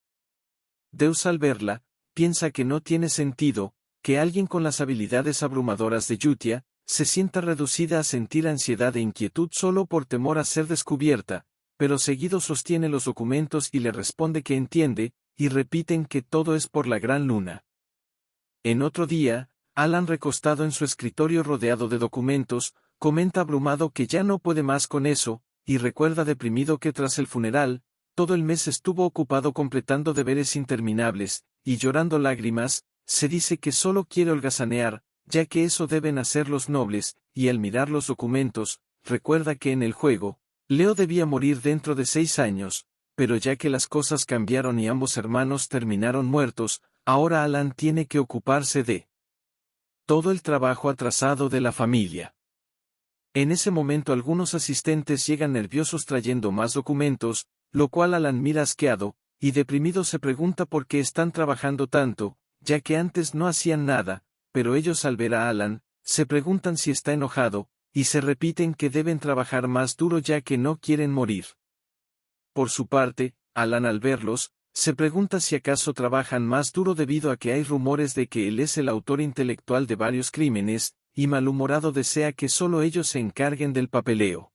Deus al verla, piensa que no tiene sentido, que alguien con las habilidades abrumadoras de Yutia, se sienta reducida a sentir ansiedad e inquietud solo por temor a ser descubierta, pero seguido sostiene los documentos y le responde que entiende, y repiten que todo es por la gran luna. En otro día, Alan recostado en su escritorio rodeado de documentos, comenta abrumado que ya no puede más con eso, y recuerda deprimido que tras el funeral, todo el mes estuvo ocupado completando deberes interminables, y llorando lágrimas, se dice que solo quiere holgazanear, ya que eso deben hacer los nobles, y al mirar los documentos, recuerda que en el juego, Leo debía morir dentro de 6 años, pero ya que las cosas cambiaron y ambos hermanos terminaron muertos, ahora Alan tiene que ocuparse de todo el trabajo atrasado de la familia. En ese momento algunos asistentes llegan nerviosos trayendo más documentos, lo cual Alan mira asqueado, y deprimido se pregunta por qué están trabajando tanto, ya que antes no hacían nada, pero ellos al ver a Alan, se preguntan si está enojado, y se repiten que deben trabajar más duro ya que no quieren morir. Por su parte, Alan al verlos, se pregunta si acaso trabajan más duro debido a que hay rumores de que él es el autor intelectual de varios crímenes, y malhumorado desea que solo ellos se encarguen del papeleo.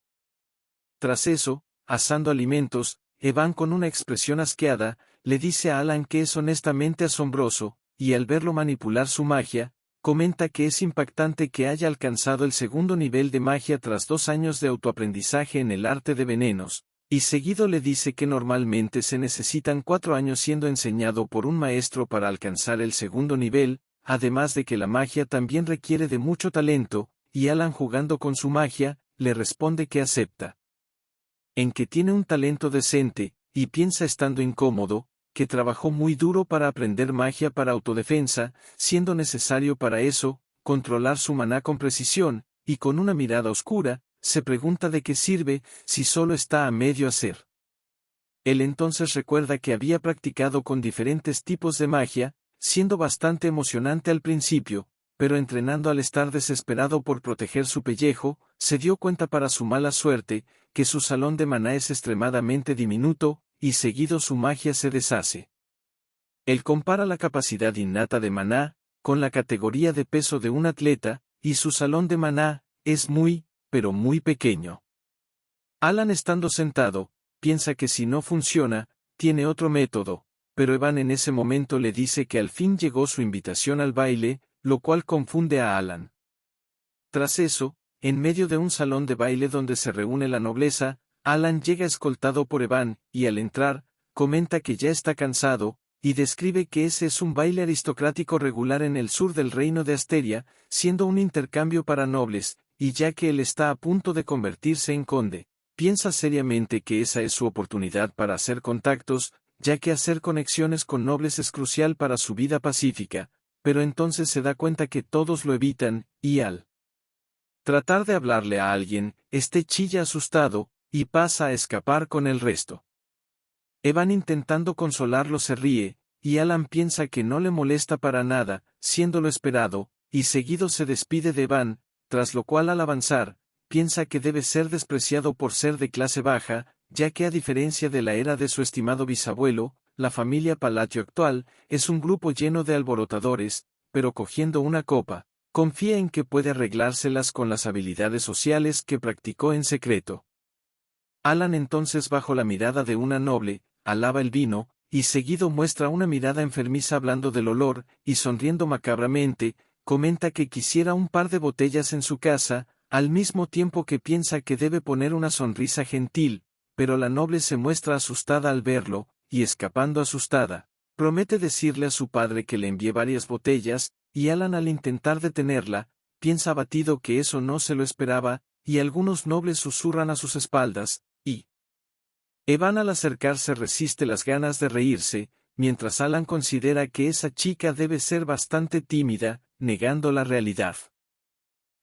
Tras eso, asando alimentos, Evan con una expresión asqueada, le dice a Alan que es honestamente asombroso, y al verlo manipular su magia, comenta que es impactante que haya alcanzado el segundo nivel de magia tras 2 años de autoaprendizaje en el arte de venenos, y seguido le dice que normalmente se necesitan 4 años siendo enseñado por un maestro para alcanzar el segundo nivel, además de que la magia también requiere de mucho talento, y Alan jugando con su magia, le responde que acepta. En que tiene un talento decente, y piensa estando incómodo, que trabajó muy duro para aprender magia para autodefensa, siendo necesario para eso, controlar su maná con precisión, y con una mirada oscura, se pregunta de qué sirve, si solo está a medio hacer. Él entonces recuerda que había practicado con diferentes tipos de magia, siendo bastante emocionante al principio, pero entrenando al estar desesperado por proteger su pellejo, se dio cuenta para su mala suerte, que su salón de maná es extremadamente diminuto, y seguido su magia se deshace. Él compara la capacidad innata de maná, con la categoría de peso de un atleta, y su salón de maná, es muy, pero muy pequeño. Alan estando sentado, piensa que si no funciona, tiene otro método, pero Evan en ese momento le dice que al fin llegó su invitación al baile, lo cual confunde a Alan. Tras eso, en medio de un salón de baile donde se reúne la nobleza, Alan llega escoltado por Evan, y al entrar, comenta que ya está cansado, y describe que ese es un baile aristocrático regular en el sur del reino de Asteria, siendo un intercambio para nobles, y ya que él está a punto de convertirse en conde, piensa seriamente que esa es su oportunidad para hacer contactos, ya que hacer conexiones con nobles es crucial para su vida pacífica, pero entonces se da cuenta que todos lo evitan, y al tratar de hablarle a alguien, chilla asustado, y pasa a escapar con el resto. Evan intentando consolarlo se ríe, y Alan piensa que no le molesta para nada, siendo lo esperado, y seguido se despide de Evan, tras lo cual al avanzar, piensa que debe ser despreciado por ser de clase baja, ya que a diferencia de la era de su estimado bisabuelo, la familia Palatio actual, es un grupo lleno de alborotadores, pero cogiendo una copa, confía en que puede arreglárselas con las habilidades sociales que practicó en secreto. Alan entonces bajo la mirada de una noble, alaba el vino, y seguido muestra una mirada enfermiza hablando del olor, y sonriendo macabramente, comenta que quisiera un par de botellas en su casa, al mismo tiempo que piensa que debe poner una sonrisa gentil, pero la noble se muestra asustada al verlo, y escapando asustada, promete decirle a su padre que le envíe varias botellas, y Alan al intentar detenerla, piensa abatido que eso no se lo esperaba, y algunos nobles susurran a sus espaldas, y Evan al acercarse resiste las ganas de reírse, mientras Alan considera que esa chica debe ser bastante tímida, negando la realidad.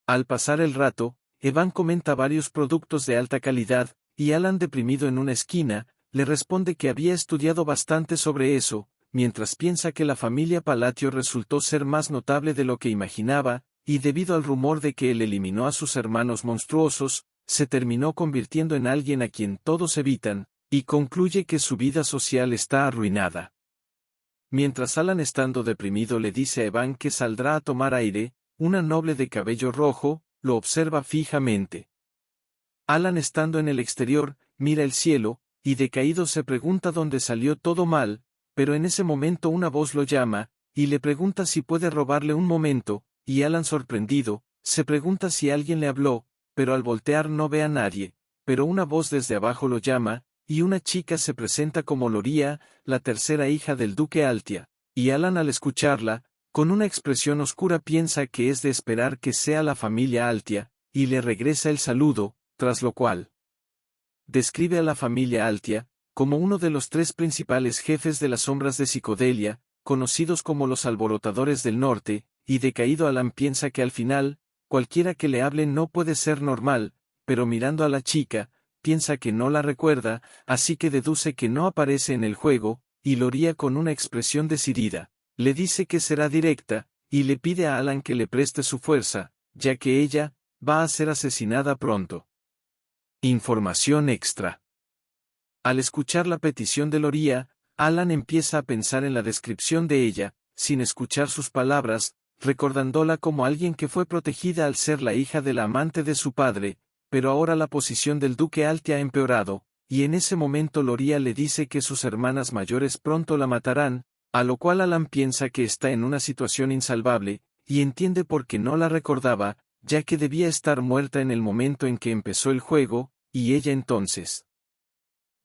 Al pasar el rato, Evan comenta varios productos de alta calidad, y Alan, deprimido en una esquina, le responde que había estudiado bastante sobre eso, mientras piensa que la familia Palatio resultó ser más notable de lo que imaginaba, y debido al rumor de que él eliminó a sus hermanos monstruosos, se terminó convirtiendo en alguien a quien todos evitan, y concluye que su vida social está arruinada. Mientras Alan, estando deprimido, le dice a Evan que saldrá a tomar aire, una noble de cabello rojo lo observa fijamente. Alan, estando en el exterior, mira el cielo, y decaído se pregunta dónde salió todo mal, pero en ese momento una voz lo llama, y le pregunta si puede robarle un momento, y Alan, sorprendido, se pregunta si alguien le habló, pero al voltear no ve a nadie, pero una voz desde abajo lo llama, y una chica se presenta como Loria, la tercera hija del duque Altia, y Alan, al escucharla, con una expresión oscura, piensa que es de esperar que sea la familia Altia, y le regresa el saludo, tras lo cual describe a la familia Altia como uno de los 3 principales jefes de las sombras de Psicodelia, conocidos como los alborotadores del norte, y decaído Alan piensa que al final, cualquiera que le hable no puede ser normal, pero mirando a la chica, piensa que no la recuerda, así que deduce que no aparece en el juego, y Loria, con una expresión decidida, le dice que será directa, y le pide a Alan que le preste su fuerza, ya que ella va a ser asesinada pronto. Información extra. Al escuchar la petición de Loria, Alan empieza a pensar en la descripción de ella, sin escuchar sus palabras, recordándola como alguien que fue protegida al ser la hija de la amante de su padre, pero ahora la posición del duque Altia ha empeorado, y en ese momento Loria le dice que sus hermanas mayores pronto la matarán, a lo cual Alan piensa que está en una situación insalvable, y entiende por qué no la recordaba, ya que debía estar muerta en el momento en que empezó el juego, y ella entonces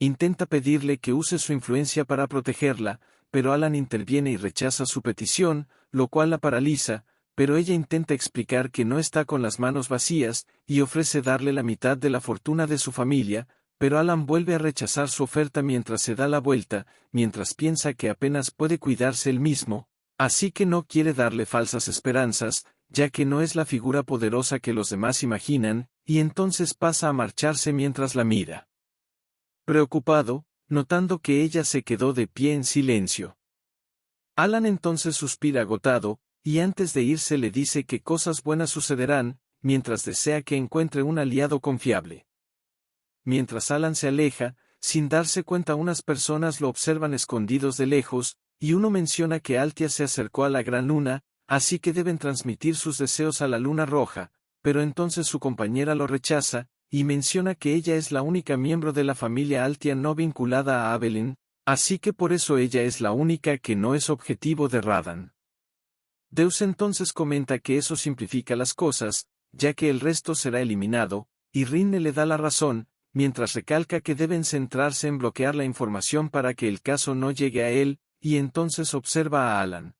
intenta pedirle que use su influencia para protegerla, pero Alan interviene y rechaza su petición, lo cual la paraliza, pero ella intenta explicar que no está con las manos vacías, y ofrece darle la mitad de la fortuna de su familia, pero Alan vuelve a rechazar su oferta mientras se da la vuelta, mientras piensa que apenas puede cuidarse él mismo, así que no quiere darle falsas esperanzas, ya que no es la figura poderosa que los demás imaginan, y entonces pasa a marcharse mientras la mira. Preocupado, notando que ella se quedó de pie en silencio. Alan entonces suspira agotado, y antes de irse le dice que cosas buenas sucederán, mientras desea que encuentre un aliado confiable. Mientras Alan se aleja, sin darse cuenta, unas personas lo observan escondidos de lejos, y uno menciona que Altia se acercó a la gran luna, así que deben transmitir sus deseos a la luna roja, pero entonces su compañera lo rechaza, y menciona que ella es la única miembro de la familia Altia no vinculada a Avelin, así que por eso ella es la única que no es objetivo de Radan. Deus entonces comenta que eso simplifica las cosas, ya que el resto será eliminado, y Rinne le da la razón, mientras recalca que deben centrarse en bloquear la información para que el caso no llegue a él, y entonces observa a Alan.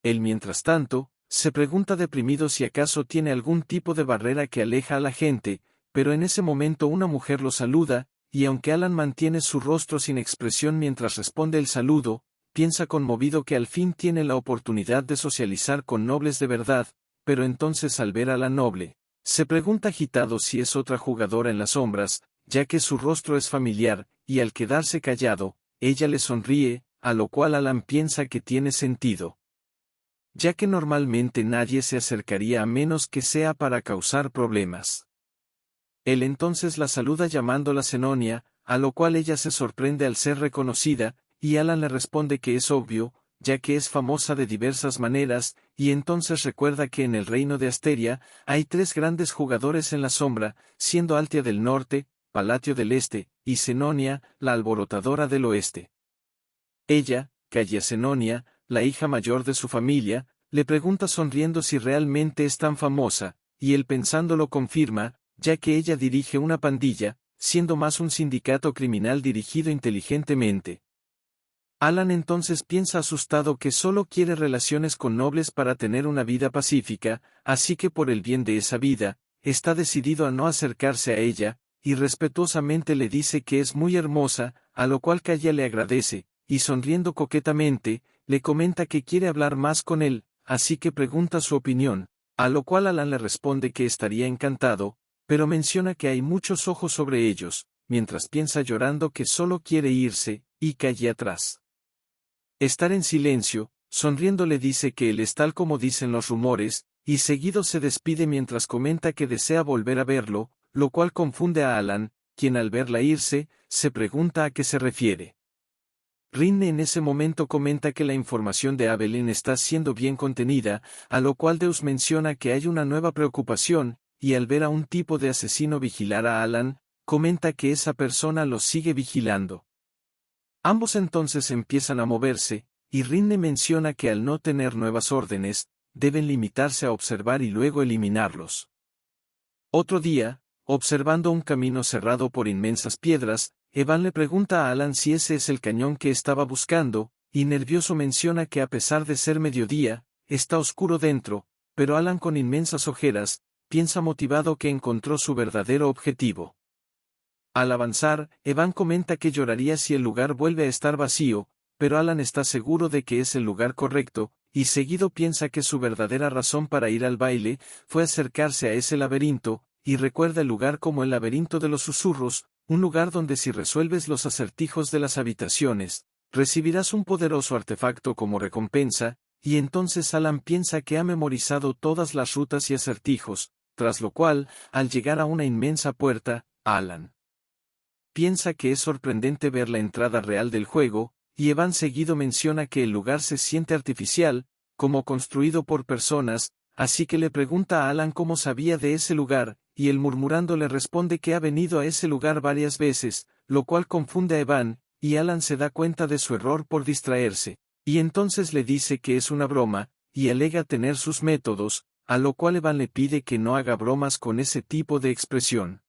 Él, mientras tanto, se pregunta deprimido si acaso tiene algún tipo de barrera que aleja a la gente, pero en ese momento una mujer lo saluda, y aunque Alan mantiene su rostro sin expresión mientras responde el saludo, piensa conmovido que al fin tiene la oportunidad de socializar con nobles de verdad, pero entonces al ver a la noble, se pregunta agitado si es otra jugadora en las sombras, ya que su rostro es familiar, y al quedarse callado, ella le sonríe, a lo cual Alan piensa que tiene sentido, ya que normalmente nadie se acercaría a menos que sea para causar problemas. Él entonces la saluda llamándola Zenonia, a lo cual ella se sorprende al ser reconocida, y Alan le responde que es obvio, ya que es famosa de diversas maneras, y entonces recuerda que en el reino de Asteria hay 3 grandes jugadores en la sombra, siendo Altia del norte, Palatio del este, y Zenonia, la alborotadora del oeste. Ella, Calla Zenonia, la hija mayor de su familia, le pregunta sonriendo si realmente es tan famosa, y él pensándolo confirma, ya que ella dirige una pandilla, siendo más un sindicato criminal dirigido inteligentemente. Alan entonces piensa asustado que solo quiere relaciones con nobles para tener una vida pacífica, así que por el bien de esa vida, está decidido a no acercarse a ella, y respetuosamente le dice que es muy hermosa, a lo cual Calla le agradece, y sonriendo coquetamente, le comenta que quiere hablar más con él, así que pregunta su opinión, a lo cual Alan le responde que estaría encantado, pero menciona que hay muchos ojos sobre ellos, mientras piensa llorando que solo quiere irse, y que allí atrás. Estar en silencio, sonriendo le dice que él es tal como dicen los rumores, y seguido se despide mientras comenta que desea volver a verlo, lo cual confunde a Alan, quien al verla irse, se pregunta a qué se refiere. Rinne en ese momento comenta que la información de Evelyn está siendo bien contenida, a lo cual Deus menciona que hay una nueva preocupación, y al ver a un tipo de asesino vigilar a Alan, comenta que esa persona lo sigue vigilando. Ambos entonces empiezan a moverse, y Rinne menciona que al no tener nuevas órdenes, deben limitarse a observar y luego eliminarlos. Otro día, observando un camino cerrado por inmensas piedras, Evan le pregunta a Alan si ese es el cañón que estaba buscando, y nervioso menciona que a pesar de ser mediodía, está oscuro dentro, pero Alan con inmensas ojeras, piensa motivado que encontró su verdadero objetivo. Al avanzar, Evan comenta que lloraría si el lugar vuelve a estar vacío, pero Alan está seguro de que es el lugar correcto, y seguido piensa que su verdadera razón para ir al baile fue acercarse a ese laberinto, y recuerda el lugar como el laberinto de los susurros, un lugar donde si resuelves los acertijos de las habitaciones, recibirás un poderoso artefacto como recompensa, y entonces Alan piensa que ha memorizado todas las rutas y acertijos, tras lo cual, al llegar a una inmensa puerta, Alan piensa que es sorprendente ver la entrada real del juego, y Evan seguido menciona que el lugar se siente artificial, como construido por personas, así que le pregunta a Alan cómo sabía de ese lugar, y él murmurando le responde que ha venido a ese lugar varias veces, lo cual confunde a Evan, y Alan se da cuenta de su error por distraerse, y entonces le dice que es una broma, y alega tener sus métodos, a lo cual Evan le pide que no haga bromas con ese tipo de expresión.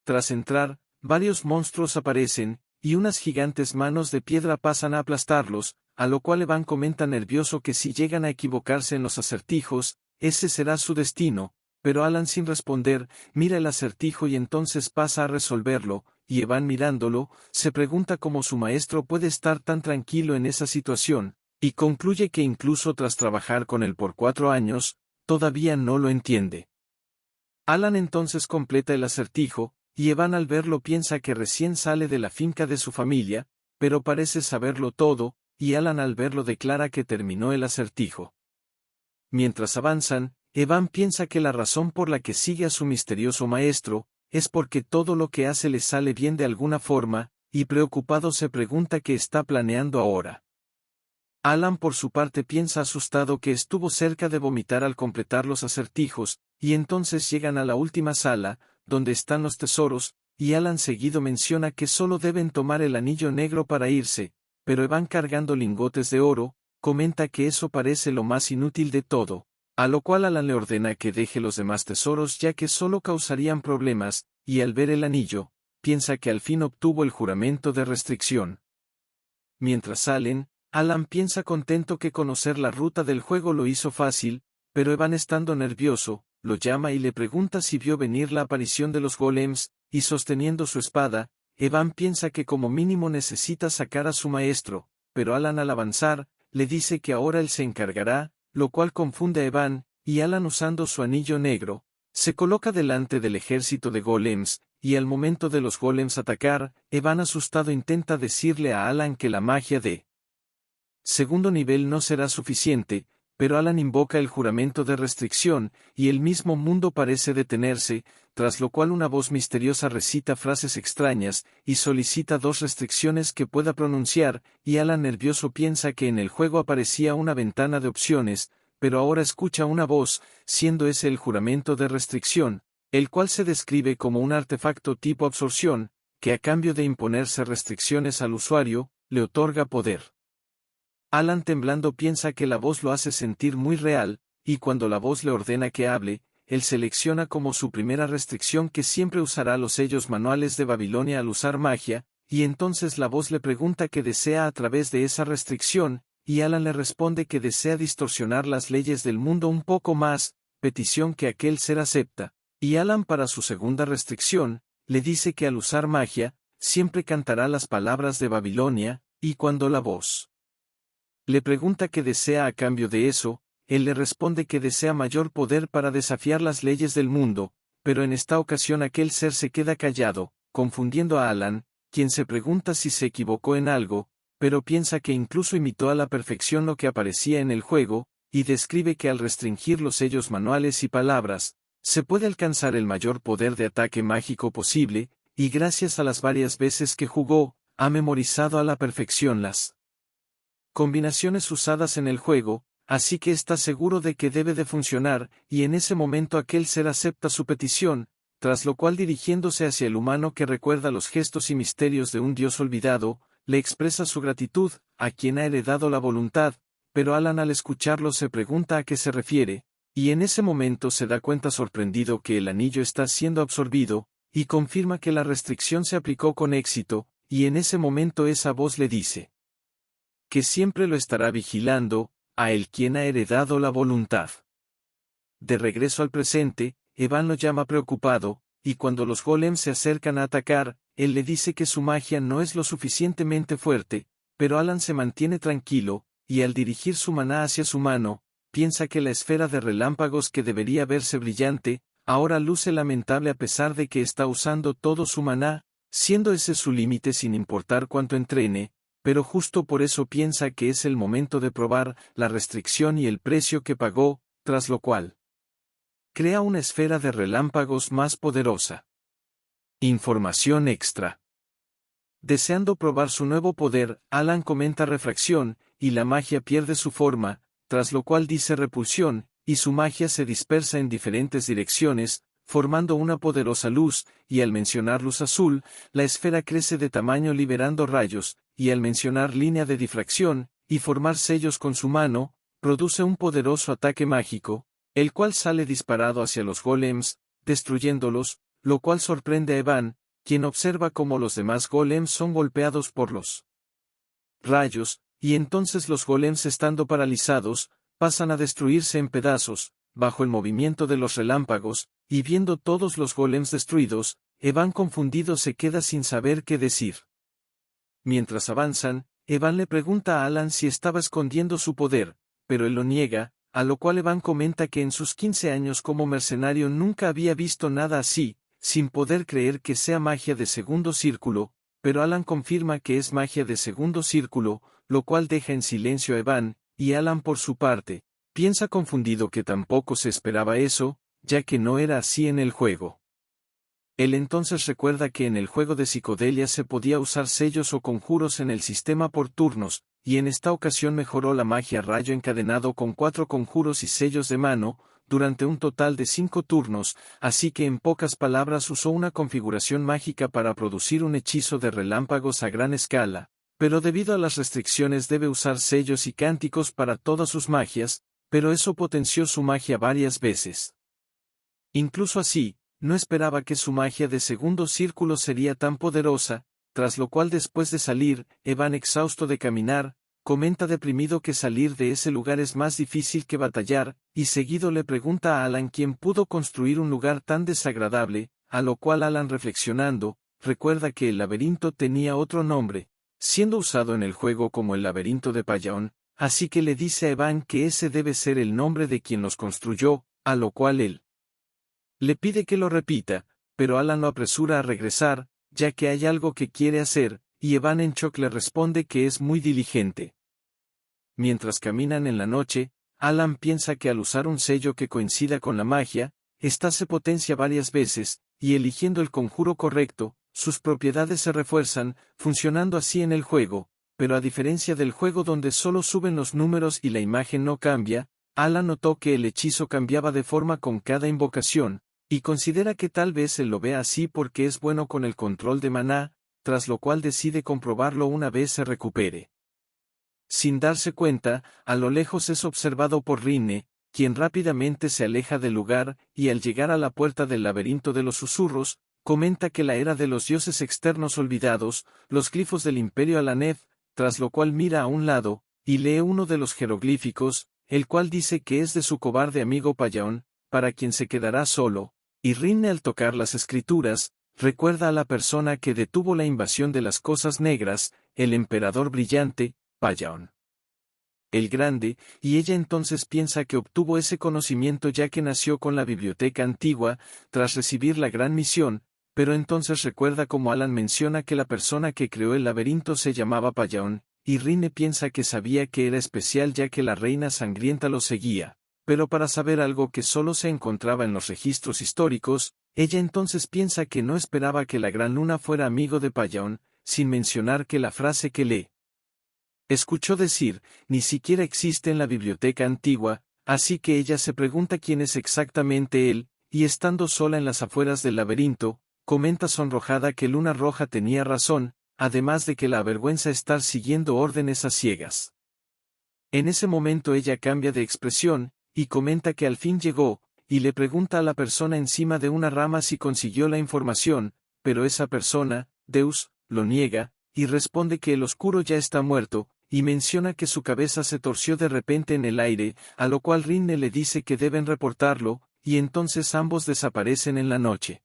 Tras entrar, varios monstruos aparecen, y unas gigantes manos de piedra pasan a aplastarlos, a lo cual Evan comenta nervioso que si llegan a equivocarse en los acertijos, ese será su destino, pero Alan sin responder, mira el acertijo y entonces pasa a resolverlo, y Evan mirándolo, se pregunta cómo su maestro puede estar tan tranquilo en esa situación, y concluye que incluso tras trabajar con él por 4 años, todavía no lo entiende. Alan entonces completa el acertijo, y Evan al verlo piensa que recién sale de la finca de su familia, pero parece saberlo todo, y Alan al verlo declara que terminó el acertijo. Mientras avanzan, Evan piensa que la razón por la que sigue a su misterioso maestro, es porque todo lo que hace le sale bien de alguna forma, y preocupado se pregunta qué está planeando ahora. Alan por su parte piensa asustado que estuvo cerca de vomitar al completar los acertijos, y entonces llegan a la última sala, donde están los tesoros, y Alan seguido menciona que solo deben tomar el anillo negro para irse, pero Evan cargando lingotes de oro, comenta que eso parece lo más inútil de todo, a lo cual Alan le ordena que deje los demás tesoros ya que solo causarían problemas, y al ver el anillo, piensa que al fin obtuvo el juramento de restricción. Mientras salen, Alan piensa contento que conocer la ruta del juego lo hizo fácil, pero Evan estando nervioso, lo llama y le pregunta si vio venir la aparición de los golems, y sosteniendo su espada, Evan piensa que como mínimo necesita sacar a su maestro, pero Alan al avanzar, le dice que ahora él se encargará, lo cual confunde a Evan, y Alan usando su anillo negro, se coloca delante del ejército de golems, y al momento de los golems atacar, Evan asustado intenta decirle a Alan que la magia de segundo nivel no será suficiente, pero Alan invoca el juramento de restricción, y el mismo mundo parece detenerse, tras lo cual una voz misteriosa recita frases extrañas, y solicita 2 restricciones que pueda pronunciar, y Alan nervioso piensa que en el juego aparecía una ventana de opciones, pero ahora escucha una voz, siendo ese el juramento de restricción, el cual se describe como un artefacto tipo absorción, que a cambio de imponerse restricciones al usuario, le otorga poder. Alan temblando piensa que la voz lo hace sentir muy real, y cuando la voz le ordena que hable, él selecciona como su primera restricción que siempre usará los sellos manuales de Babilonia al usar magia, y entonces la voz le pregunta qué desea a través de esa restricción, y Alan le responde que desea distorsionar las leyes del mundo un poco más, petición que aquel ser acepta, y Alan para su segunda restricción, le dice que al usar magia, siempre cantará las palabras de Babilonia, Y cuando la voz le pregunta qué desea a cambio de eso, él le responde que desea mayor poder para desafiar las leyes del mundo, pero en esta ocasión aquel ser se queda callado, confundiendo a Alan, quien se pregunta si se equivocó en algo, pero piensa que incluso imitó a la perfección lo que aparecía en el juego, y describe que al restringir los sellos manuales y palabras, se puede alcanzar el mayor poder de ataque mágico posible, y gracias a las varias veces que jugó, ha memorizado a la perfección las combinaciones usadas en el juego, así que está seguro de que debe de funcionar, y en ese momento aquel ser acepta su petición, tras lo cual dirigiéndose hacia el humano que recuerda los gestos y misterios de un dios olvidado, le expresa su gratitud, a quien ha heredado la voluntad, pero Alan al escucharlo se pregunta a qué se refiere, y en ese momento se da cuenta sorprendido que el anillo está siendo absorbido, y confirma que la restricción se aplicó con éxito, y en ese momento esa voz le dice que siempre lo estará vigilando, a él quien ha heredado la voluntad. De regreso al presente, Evan lo llama preocupado, y cuando los golems se acercan a atacar, él le dice que su magia no es lo suficientemente fuerte, pero Alan se mantiene tranquilo, y al dirigir su maná hacia su mano, piensa que la esfera de relámpagos que debería verse brillante, ahora luce lamentable a pesar de que está usando todo su maná, siendo ese su límite sin importar cuánto entrene, pero justo por eso piensa que es el momento de probar la restricción y el precio que pagó, tras lo cual crea una esfera de relámpagos más poderosa. Información extra. Deseando probar su nuevo poder, Alan comenta refracción, y la magia pierde su forma, tras lo cual dice repulsión, y su magia se dispersa en diferentes direcciones, formando una poderosa luz, y al mencionar luz azul, la esfera crece de tamaño liberando rayos, y al mencionar línea de difracción, y formar sellos con su mano, produce un poderoso ataque mágico, el cual sale disparado hacia los golems, destruyéndolos, lo cual sorprende a Evan, quien observa cómo los demás golems son golpeados por los rayos, y entonces los golems estando paralizados, pasan a destruirse en pedazos, bajo el movimiento de los relámpagos, y viendo todos los golems destruidos, Evan confundido se queda sin saber qué decir. Mientras avanzan, Evan le pregunta a Alan si estaba escondiendo su poder, pero él lo niega, a lo cual Evan comenta que en sus 15 años como mercenario nunca había visto nada así, sin poder creer que sea magia de segundo círculo, pero Alan confirma que es magia de segundo círculo, lo cual deja en silencio a Evan, y Alan por su parte, piensa confundido que tampoco se esperaba eso, ya que no era así en el juego. Él entonces recuerda que en el juego de psicodelia se podía usar sellos o conjuros en el sistema por turnos, y en esta ocasión mejoró la magia rayo encadenado con 4 conjuros y sellos de mano, durante un total de 5 turnos, así que en pocas palabras usó una configuración mágica para producir un hechizo de relámpagos a gran escala, pero debido a las restricciones debe usar sellos y cánticos para todas sus magias, pero eso potenció su magia varias veces. Incluso así, no esperaba que su magia de segundo círculo sería tan poderosa, tras lo cual después de salir, Evan exhausto de caminar, comenta deprimido que salir de ese lugar es más difícil que batallar, y seguido le pregunta a Alan quién pudo construir un lugar tan desagradable, a lo cual Alan reflexionando, recuerda que el laberinto tenía otro nombre, siendo usado en el juego como el laberinto de Payón, así que le dice a Evan que ese debe ser el nombre de quien los construyó, a lo cual él le pide que lo repita, pero Alan lo apresura a regresar, ya que hay algo que quiere hacer, y Evan en shock le responde que es muy diligente. Mientras caminan en la noche, Alan piensa que al usar un sello que coincida con la magia, ésta se potencia varias veces, y eligiendo el conjuro correcto, sus propiedades se refuerzan, funcionando así en el juego, pero a diferencia del juego donde solo suben los números y la imagen no cambia, Alan notó que el hechizo cambiaba de forma con cada invocación, y considera que tal vez él lo vea así porque es bueno con el control de maná, tras lo cual decide comprobarlo una vez se recupere. Sin darse cuenta, a lo lejos es observado por Rinne, quien rápidamente se aleja del lugar, y al llegar a la puerta del laberinto de los susurros, comenta que la era de los dioses externos olvidados, los glifos del imperio Alanev, tras lo cual mira a un lado, y lee uno de los jeroglíficos, el cual dice que es de su cobarde amigo Payón, para quien se quedará solo, y Rinne al tocar las escrituras, recuerda a la persona que detuvo la invasión de las cosas negras, el emperador brillante, Payaon el Grande, y ella entonces piensa que obtuvo ese conocimiento ya que nació con la biblioteca antigua, tras recibir la gran misión, pero entonces recuerda como Alan menciona que la persona que creó el laberinto se llamaba Payaon, y Rinne piensa que sabía que era especial ya que la reina sangrienta lo seguía, pero para saber algo que solo se encontraba en los registros históricos, ella entonces piensa que no esperaba que la Gran Luna fuera amigo de Payaon, sin mencionar que la frase que le escuchó decir, ni siquiera existe en la biblioteca antigua, así que ella se pregunta quién es exactamente él, y estando sola en las afueras del laberinto, comenta sonrojada que Luna Roja tenía razón, además de que la avergüenza estar siguiendo órdenes a ciegas. En ese momento ella cambia de expresión, y comenta que al fin llegó, y le pregunta a la persona encima de una rama si consiguió la información, pero esa persona, Deus, lo niega, y responde que el oscuro ya está muerto, y menciona que su cabeza se torció de repente en el aire, a lo cual Rinne le dice que deben reportarlo, y entonces ambos desaparecen en la noche.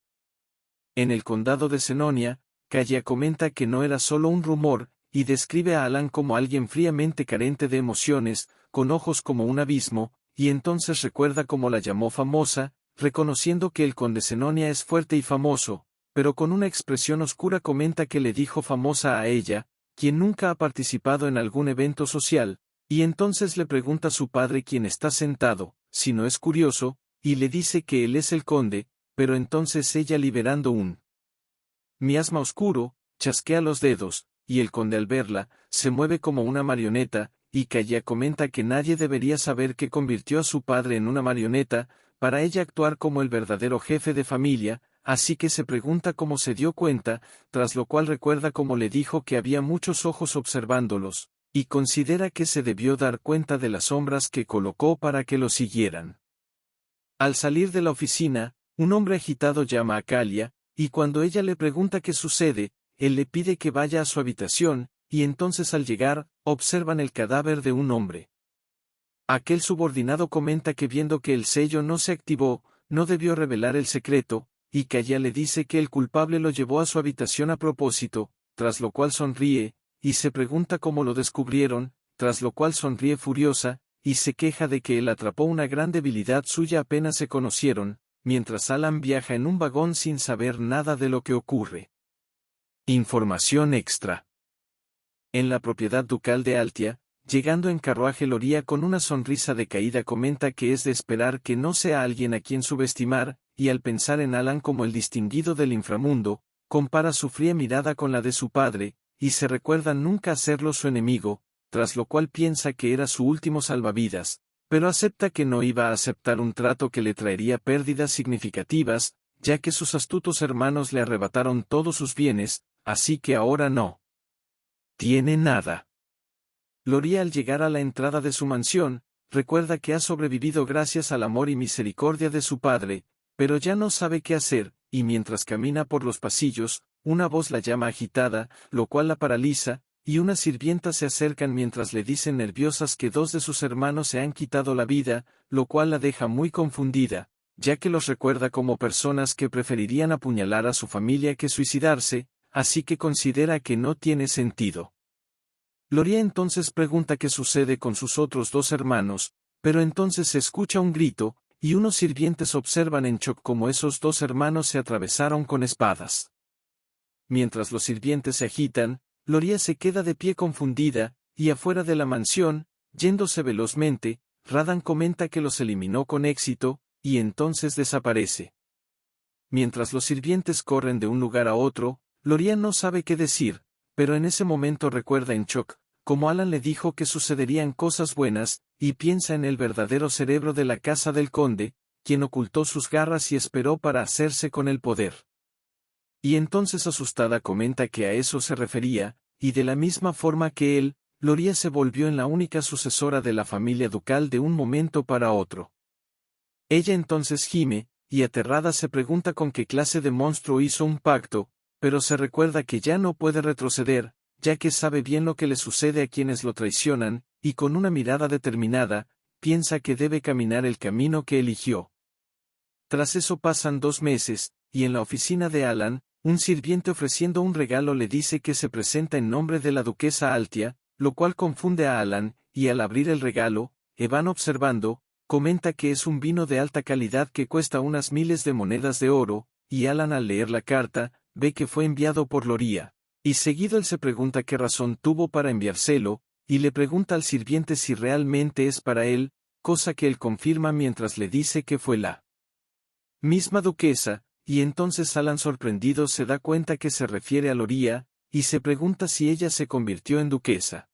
En el condado de Senonia, Kaya comenta que no era solo un rumor, y describe a Alan como alguien fríamente carente de emociones, con ojos como un abismo, y entonces recuerda cómo la llamó famosa, reconociendo que el conde Senonia es fuerte y famoso, pero con una expresión oscura comenta que le dijo famosa a ella, quien nunca ha participado en algún evento social, y entonces le pregunta a su padre quién está sentado, si no es curioso, y le dice que él es el conde, pero entonces ella liberando un miasma oscuro, chasquea los dedos, y el conde al verla, se mueve como una marioneta, y Kaya comenta que nadie debería saber que convirtió a su padre en una marioneta, para ella actuar como el verdadero jefe de familia, así que se pregunta cómo se dio cuenta, tras lo cual recuerda cómo le dijo que había muchos ojos observándolos, y considera que se debió dar cuenta de las sombras que colocó para que lo siguieran. Al salir de la oficina, un hombre agitado llama a Kalia, y cuando ella le pregunta qué sucede, él le pide que vaya a su habitación, y entonces al llegar, observan el cadáver de un hombre. Aquel subordinado comenta que viendo que el sello no se activó, no debió revelar el secreto, y Kaya le dice que el culpable lo llevó a su habitación a propósito, tras lo cual sonríe, y se pregunta cómo lo descubrieron, tras lo cual sonríe furiosa, y se queja de que él atrapó una gran debilidad suya apenas se conocieron, mientras Alan viaja en un vagón sin saber nada de lo que ocurre. Información extra. En la propiedad ducal de Altia, llegando en carruaje Loria con una sonrisa decaída comenta que es de esperar que no sea alguien a quien subestimar, y al pensar en Alan como el distinguido del inframundo, compara su fría mirada con la de su padre, y se recuerda nunca hacerlo su enemigo, tras lo cual piensa que era su último salvavidas, pero acepta que no iba a aceptar un trato que le traería pérdidas significativas, ya que sus astutos hermanos le arrebataron todos sus bienes, así que ahora no tiene nada. Loria al llegar a la entrada de su mansión, recuerda que ha sobrevivido gracias al amor y misericordia de su padre, pero ya no sabe qué hacer, y mientras camina por los pasillos, una voz la llama agitada, lo cual la paraliza, y unas sirvientas se acercan mientras le dicen nerviosas que dos de sus hermanos se han quitado la vida, lo cual la deja muy confundida, ya que los recuerda como personas que preferirían apuñalar a su familia que suicidarse, así que considera que no tiene sentido. Loria entonces pregunta qué sucede con sus otros dos hermanos, pero entonces se escucha un grito, y unos sirvientes observan en shock cómo esos dos hermanos se atravesaron con espadas. Mientras los sirvientes se agitan, Loria se queda de pie confundida, y afuera de la mansión, yéndose velozmente, Radan comenta que los eliminó con éxito, y entonces desaparece. Mientras los sirvientes corren de un lugar a otro, Loria no sabe qué decir, pero en ese momento recuerda en shock, como Alan le dijo que sucederían cosas buenas, y piensa en el verdadero cerebro de la casa del conde, quien ocultó sus garras y esperó para hacerse con el poder. Y entonces asustada comenta que a eso se refería, y de la misma forma que él, Loria se volvió en la única sucesora de la familia ducal de un momento para otro. Ella entonces gime, y aterrada se pregunta con qué clase de monstruo hizo un pacto, pero se recuerda que ya no puede retroceder, ya que sabe bien lo que le sucede a quienes lo traicionan, y con una mirada determinada, piensa que debe caminar el camino que eligió. Tras eso pasan 2 meses, y en la oficina de Alan, Un sirviente ofreciendo un regalo le dice que se presenta en nombre de la duquesa Altia, lo cual confunde a Alan, y al abrir el regalo, Evan observando, comenta que es un vino de alta calidad que cuesta unas miles de monedas de oro, y Alan al leer la carta, ve que fue enviado por Loria. Y seguido él se pregunta qué razón tuvo para enviárselo, y le pregunta al sirviente si realmente es para él, cosa que él confirma mientras le dice que fue la misma duquesa, y entonces Alan sorprendido se da cuenta que se refiere a Loria, y se pregunta si ella se convirtió en duquesa.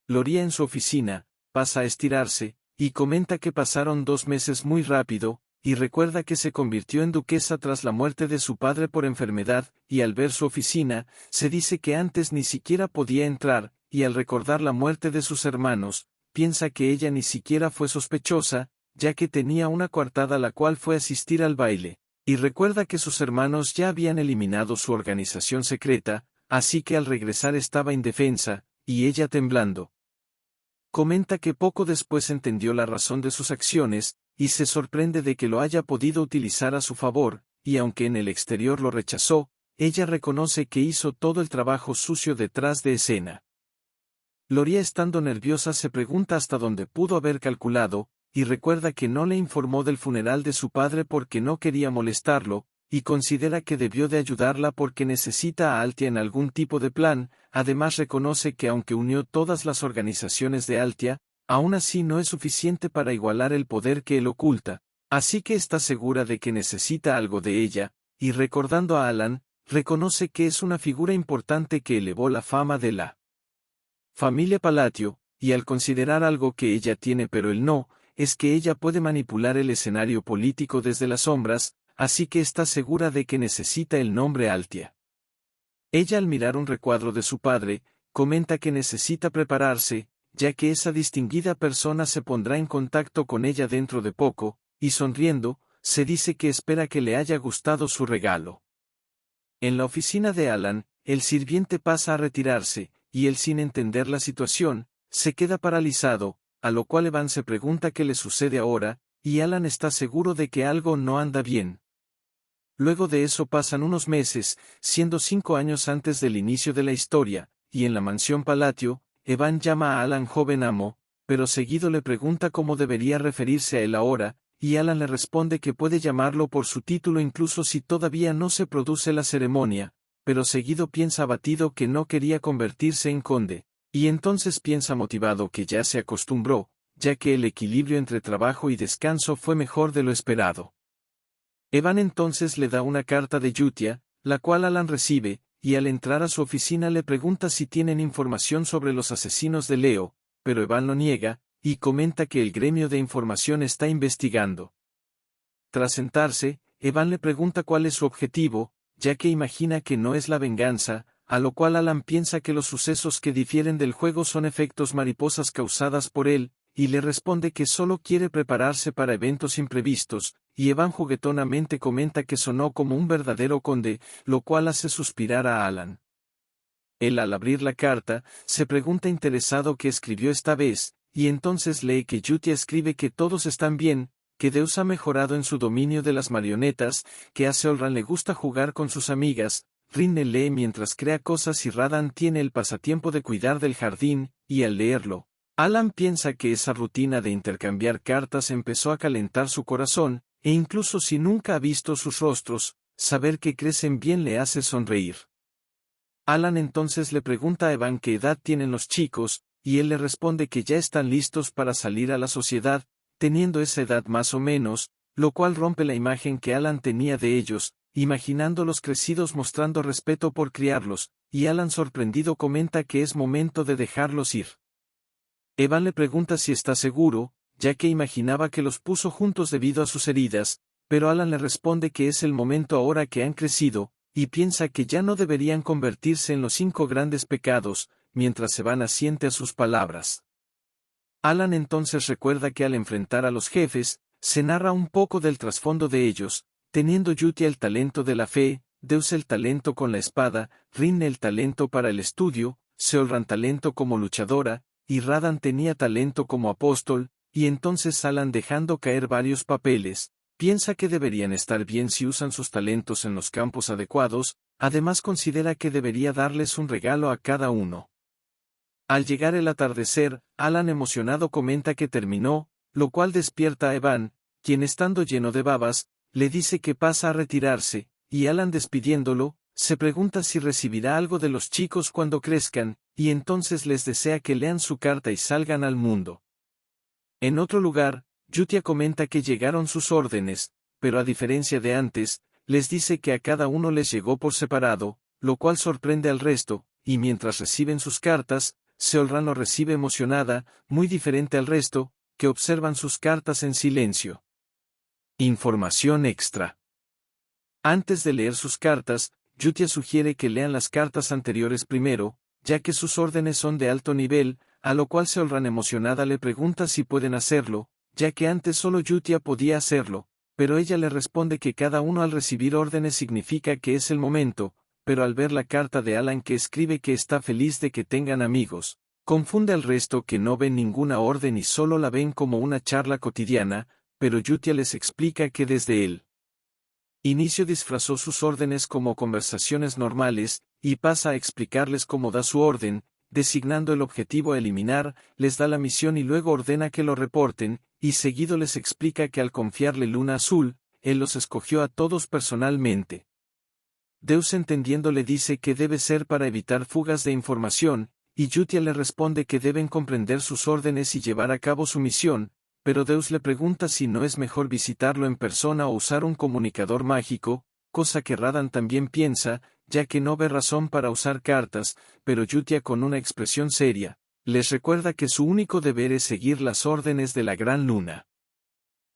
Loria en su oficina, pasa a estirarse, y comenta que pasaron 2 meses muy rápido, y recuerda que se convirtió en duquesa tras la muerte de su padre por enfermedad, y al ver su oficina, se dice que antes ni siquiera podía entrar, y al recordar la muerte de sus hermanos, piensa que ella ni siquiera fue sospechosa, ya que tenía una coartada la cual fue asistir al baile, y recuerda que sus hermanos ya habían eliminado su organización secreta, así que al regresar estaba indefensa, y ella temblando. Comenta que poco después entendió la razón de sus acciones, y se sorprende de que lo haya podido utilizar a su favor, y aunque en el exterior lo rechazó, ella reconoce que hizo todo el trabajo sucio detrás de escena. Loria estando nerviosa se pregunta hasta dónde pudo haber calculado, y recuerda que no le informó del funeral de su padre porque no quería molestarlo, y considera que debió de ayudarla porque necesita a Altia en algún tipo de plan. Además reconoce que aunque unió todas las organizaciones de Altia, aún así no es suficiente para igualar el poder que él oculta, así que está segura de que necesita algo de ella, y recordando a Alan, reconoce que es una figura importante que elevó la fama de la familia Palatio, y al considerar algo que ella tiene pero él no, es que ella puede manipular el escenario político desde las sombras, así que está segura de que necesita el nombre Altia. Ella al mirar un recuadro de su padre, comenta que necesita prepararse, ya que esa distinguida persona se pondrá en contacto con ella dentro de poco, y sonriendo, se dice que espera que le haya gustado su regalo. En la oficina de Alan, el sirviente pasa a retirarse, y él sin entender la situación, se queda paralizado, a lo cual Evan se pregunta qué le sucede ahora, y Alan está seguro de que algo no anda bien. Luego de eso pasan unos meses, siendo 5 años antes del inicio de la historia, y en la mansión Palatio, Evan llama a Alan joven amo, pero seguido le pregunta cómo debería referirse a él ahora, y Alan le responde que puede llamarlo por su título incluso si todavía no se produce la ceremonia, pero seguido piensa abatido que no quería convertirse en conde, y entonces piensa motivado que ya se acostumbró, ya que el equilibrio entre trabajo y descanso fue mejor de lo esperado. Evan entonces le da una carta de Yutia, la cual Alan recibe, y al entrar a su oficina le pregunta si tienen información sobre los asesinos de Leo, pero Evan lo niega, y comenta que el gremio de información está investigando. Tras sentarse, Evan le pregunta cuál es su objetivo, ya que imagina que no es la venganza, a lo cual Alan piensa que los sucesos que difieren del juego son efectos mariposas causadas por él, y le responde que solo quiere prepararse para eventos imprevistos, y Evan juguetonamente comenta que sonó como un verdadero conde, lo cual hace suspirar a Alan. Él al abrir la carta, se pregunta interesado qué escribió esta vez, y entonces lee que Yutia escribe que todos están bien, que Deus ha mejorado en su dominio de las marionetas, que a Seolran le gusta jugar con sus amigas, Rinne lee mientras crea cosas y Radan tiene el pasatiempo de cuidar del jardín, y al leerlo, Alan piensa que esa rutina de intercambiar cartas empezó a calentar su corazón, e incluso si nunca ha visto sus rostros, saber que crecen bien le hace sonreír. Alan entonces le pregunta a Evan qué edad tienen los chicos, y él le responde que ya están listos para salir a la sociedad, teniendo esa edad más o menos, lo cual rompe la imagen que Alan tenía de ellos, imaginándolos crecidos mostrando respeto por criarlos, y Alan sorprendido comenta que es momento de dejarlos ir. Evan le pregunta si está seguro, ya que imaginaba que los puso juntos debido a sus heridas, pero Alan le responde que es el momento ahora que han crecido, y piensa que ya no deberían convertirse en los 5 grandes pecados, mientras Evan asiente a sus palabras. Alan entonces recuerda que al enfrentar a los jefes, se narra un poco del trasfondo de ellos, teniendo Yutia el talento de la fe, Deus el talento con la espada, Rinne el talento para el estudio, Seolran talento como luchadora, y Radan tenía talento como apóstol, y entonces Alan dejando caer varios papeles, Piensa que deberían estar bien si usan sus talentos en los campos adecuados, además considera que debería darles un regalo a cada uno. Al llegar el atardecer, Alan emocionado comenta que terminó, lo cual despierta a Evan, quien estando lleno de babas, le dice que pasa a retirarse, y Alan despidiéndolo, se pregunta si recibirá algo de los chicos cuando crezcan, y entonces les desea que lean su carta y salgan al mundo. En otro lugar, Yutia comenta que llegaron sus órdenes, pero a diferencia de antes, les dice que a cada uno les llegó por separado, lo cual sorprende al resto, y mientras reciben sus cartas, Seolran lo recibe emocionada, muy diferente al resto, que observan sus cartas en silencio. Información extra. Antes de leer sus cartas, Yutia sugiere que lean las cartas anteriores primero, ya que sus órdenes son de alto nivel, a lo cual Seolran emocionada le pregunta si pueden hacerlo, ya que antes solo Yutia podía hacerlo, pero ella le responde que cada uno al recibir órdenes significa que es el momento, pero al ver la carta de Alan que escribe que está feliz de que tengan amigos, confunde al resto que no ven ninguna orden y solo la ven como una charla cotidiana, pero Yutia les explica que desde el inicio disfrazó sus órdenes como conversaciones normales, y pasa a explicarles cómo da su orden, designando el objetivo a eliminar, les da la misión y luego ordena que lo reporten, y seguido les explica que al confiarle Luna Azul, él los escogió a todos personalmente. Deus entendiendo le dice que debe ser para evitar fugas de información, y Yutia le responde que deben comprender sus órdenes y llevar a cabo su misión, pero Deus le pregunta si no es mejor visitarlo en persona o usar un comunicador mágico, cosa que Radan también piensa, ya que no ve razón para usar cartas, pero Yutia con una expresión seria, les recuerda que su único deber es seguir las órdenes de la Gran Luna.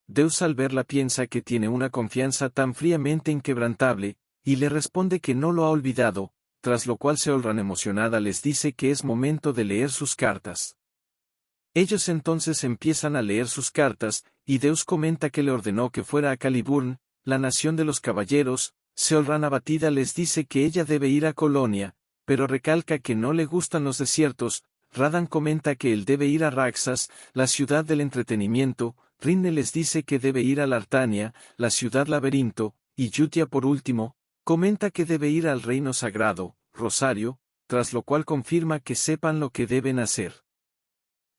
Deus al verla piensa que tiene una confianza tan fríamente inquebrantable, y le responde que no lo ha olvidado, tras lo cual Seolran emocionada les dice que es momento de leer sus cartas. Ellos entonces empiezan a leer sus cartas, y Deus comenta que le ordenó que fuera a Caliburn, la nación de los caballeros. Seolran abatida les dice que ella debe ir a Colonia, pero recalca que no le gustan los desiertos. Radan comenta que él debe ir a Raxas, la ciudad del entretenimiento. Rinne les dice que debe ir a Lartania, la ciudad laberinto, y Yutia por último, comenta que debe ir al reino sagrado, Rosario, tras lo cual confirma que sepan lo que deben hacer.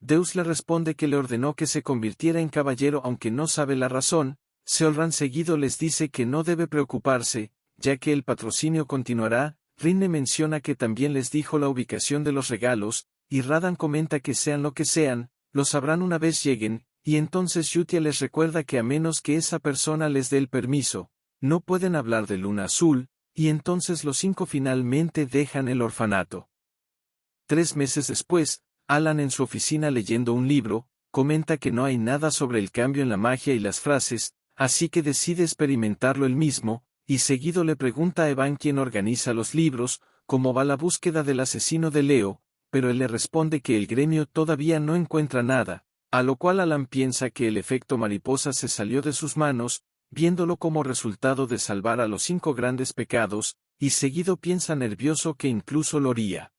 Deus le responde que le ordenó que se convirtiera en caballero aunque no sabe la razón. Seolran seguido les dice que no debe preocuparse, ya que el patrocinio continuará. Rinne menciona que también les dijo la ubicación de los regalos, y Radan comenta que sean lo que sean, lo sabrán una vez lleguen, y entonces Yutia les recuerda que a menos que esa persona les dé el permiso, no pueden hablar de Luna Azul, y entonces los 5 finalmente dejan el orfanato. 3 meses después, Alan en su oficina leyendo un libro, comenta que no hay nada sobre el cambio en la magia y las frases, así que decide experimentarlo él mismo, y seguido le pregunta a Evan quién organiza los libros, cómo va la búsqueda del asesino de Leo, pero él le responde que el gremio todavía no encuentra nada, a lo cual Alan piensa que el efecto mariposa se salió de sus manos, viéndolo como resultado de salvar a los 5 grandes pecados, y seguido piensa nervioso que incluso Loria,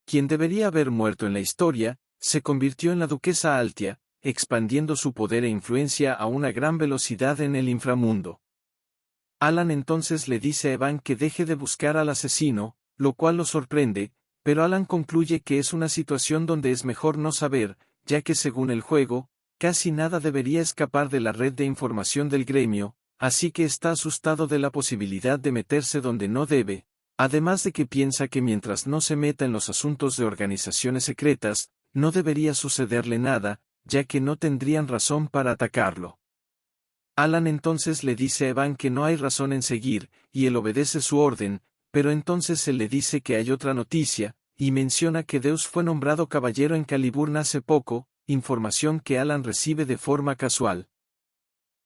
quien debería haber muerto en la historia, se convirtió en la duquesa Altia, expandiendo su poder e influencia a una gran velocidad en el inframundo. Alan entonces le dice a Evan que deje de buscar al asesino, lo cual lo sorprende, pero Alan concluye que es una situación donde es mejor no saber, ya que según el juego, casi nada debería escapar de la red de información del gremio, así que está asustado de la posibilidad de meterse donde no debe, además de que piensa que mientras no se meta en los asuntos de organizaciones secretas, no debería sucederle nada, ya que no tendrían razón para atacarlo. Alan entonces le dice a Evan que no hay razón en seguir, y él obedece su orden, pero entonces él le dice que hay otra noticia, y menciona que Deus fue nombrado caballero en Caliburn hace poco, información que Alan recibe de forma casual.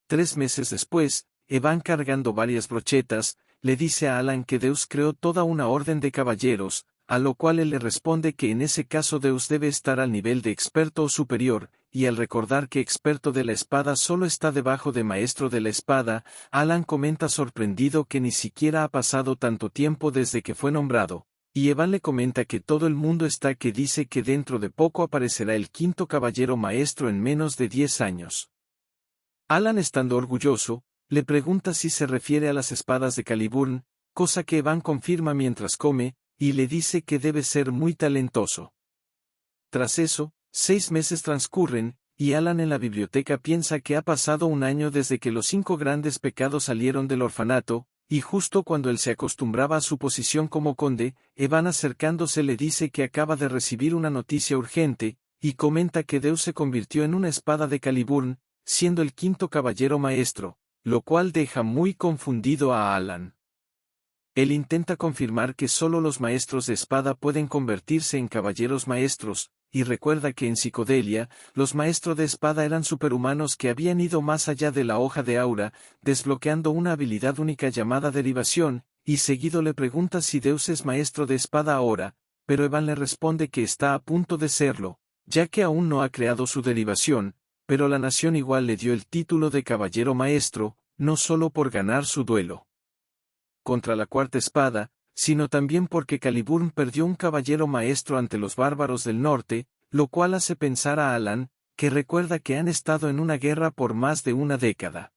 3 meses después, Evan cargando varias brochetas, le dice a Alan que Deus creó toda una orden de caballeros, a lo cual él le responde que en ese caso Deus debe estar al nivel de experto o superior, y al recordar que experto de la espada solo está debajo de maestro de la espada, Alan comenta sorprendido que ni siquiera ha pasado tanto tiempo desde que fue nombrado, y Evan le comenta que todo el mundo está que dice que dentro de poco aparecerá el 5º caballero maestro en menos de 10 años. Alan, estando orgulloso, le pregunta si se refiere a las espadas de Caliburn, cosa que Evan confirma mientras come, y le dice que debe ser muy talentoso. Tras eso, 6 meses transcurren, y Alan en la biblioteca piensa que ha pasado un año desde que los 5 grandes pecados salieron del orfanato, y justo cuando él se acostumbraba a su posición como conde, Evan acercándose le dice que acaba de recibir una noticia urgente, y comenta que Deus se convirtió en una espada de Caliburn, siendo el 5º caballero maestro, lo cual deja muy confundido a Alan. Él intenta confirmar que solo los maestros de espada pueden convertirse en caballeros maestros, y recuerda que en Psicodelia, los maestros de espada eran superhumanos que habían ido más allá de la hoja de aura, desbloqueando una habilidad única llamada derivación, y seguido le pregunta si Deus es maestro de espada ahora, pero Evan le responde que está a punto de serlo, ya que aún no ha creado su derivación, pero la nación igual le dio el título de caballero maestro, no solo por ganar su duelo contra la 4ª espada, sino también porque Caliburn perdió un caballero maestro ante los bárbaros del norte, lo cual hace pensar a Alan, que recuerda que han estado en una guerra por más de una década.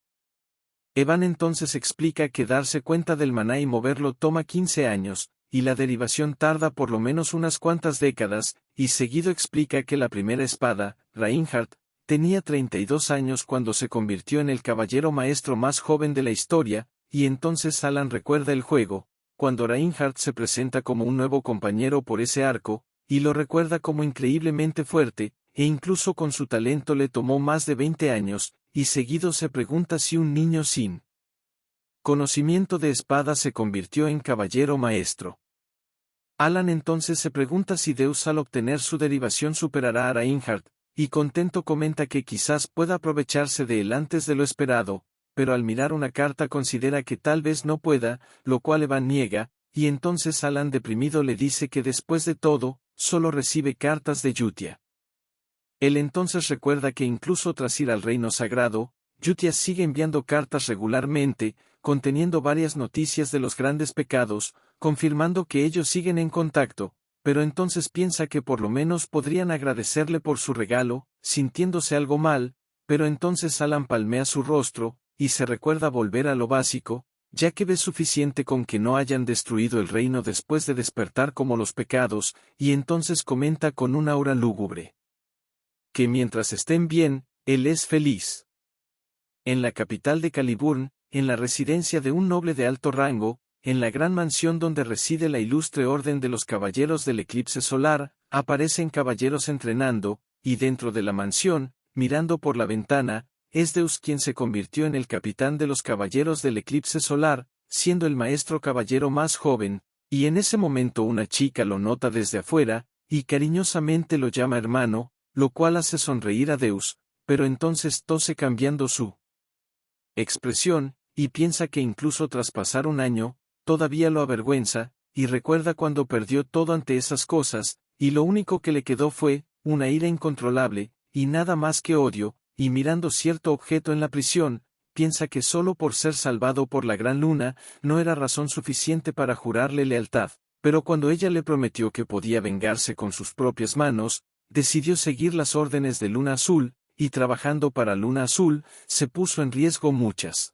Evan entonces explica que darse cuenta del maná y moverlo toma 15 años, y la derivación tarda por lo menos unas cuantas décadas, y seguido explica que la primera espada, Reinhardt, tenía 32 años cuando se convirtió en el caballero maestro más joven de la historia, y entonces Alan recuerda el juego, cuando Reinhardt se presenta como un nuevo compañero por ese arco, y lo recuerda como increíblemente fuerte, e incluso con su talento le tomó más de 20 años, y seguido se pregunta si un niño sin conocimiento de espada se convirtió en caballero maestro. Alan entonces se pregunta si Deus al obtener su derivación superará a Reinhardt, y contento comenta que quizás pueda aprovecharse de él antes de lo esperado, pero al mirar una carta considera que tal vez no pueda, lo cual Evan niega, y entonces Alan deprimido le dice que después de todo, solo recibe cartas de Yutia. Él entonces recuerda que incluso tras ir al reino sagrado, Yutia sigue enviando cartas regularmente, conteniendo varias noticias de los grandes pecados, confirmando que ellos siguen en contacto, pero entonces piensa que por lo menos podrían agradecerle por su regalo, sintiéndose algo mal, pero entonces Alan palmea su rostro, y se recuerda volver a lo básico, ya que ve suficiente con que no hayan destruido el reino después de despertar como los pecados, y entonces comenta con un aura lúgubre que mientras estén bien, él es feliz. En la capital de Caliburn, en la residencia de un noble de alto rango, en la gran mansión donde reside la ilustre orden de los caballeros del eclipse solar, aparecen caballeros entrenando, y dentro de la mansión, mirando por la ventana, es Deus quien se convirtió en el capitán de los caballeros del eclipse solar, siendo el maestro caballero más joven, y en ese momento una chica lo nota desde afuera, y cariñosamente lo llama hermano, lo cual hace sonreír a Deus, pero entonces tose cambiando su expresión, y piensa que incluso tras pasar un año, todavía lo avergüenza, y recuerda cuando perdió todo ante esas cosas, y lo único que le quedó fue una ira incontrolable, y nada más que odio, y mirando cierto objeto en la prisión, piensa que solo por ser salvado por la gran luna, no era razón suficiente para jurarle lealtad, pero cuando ella le prometió que podía vengarse con sus propias manos, decidió seguir las órdenes de Luna Azul, y trabajando para Luna Azul, se puso en riesgo muchas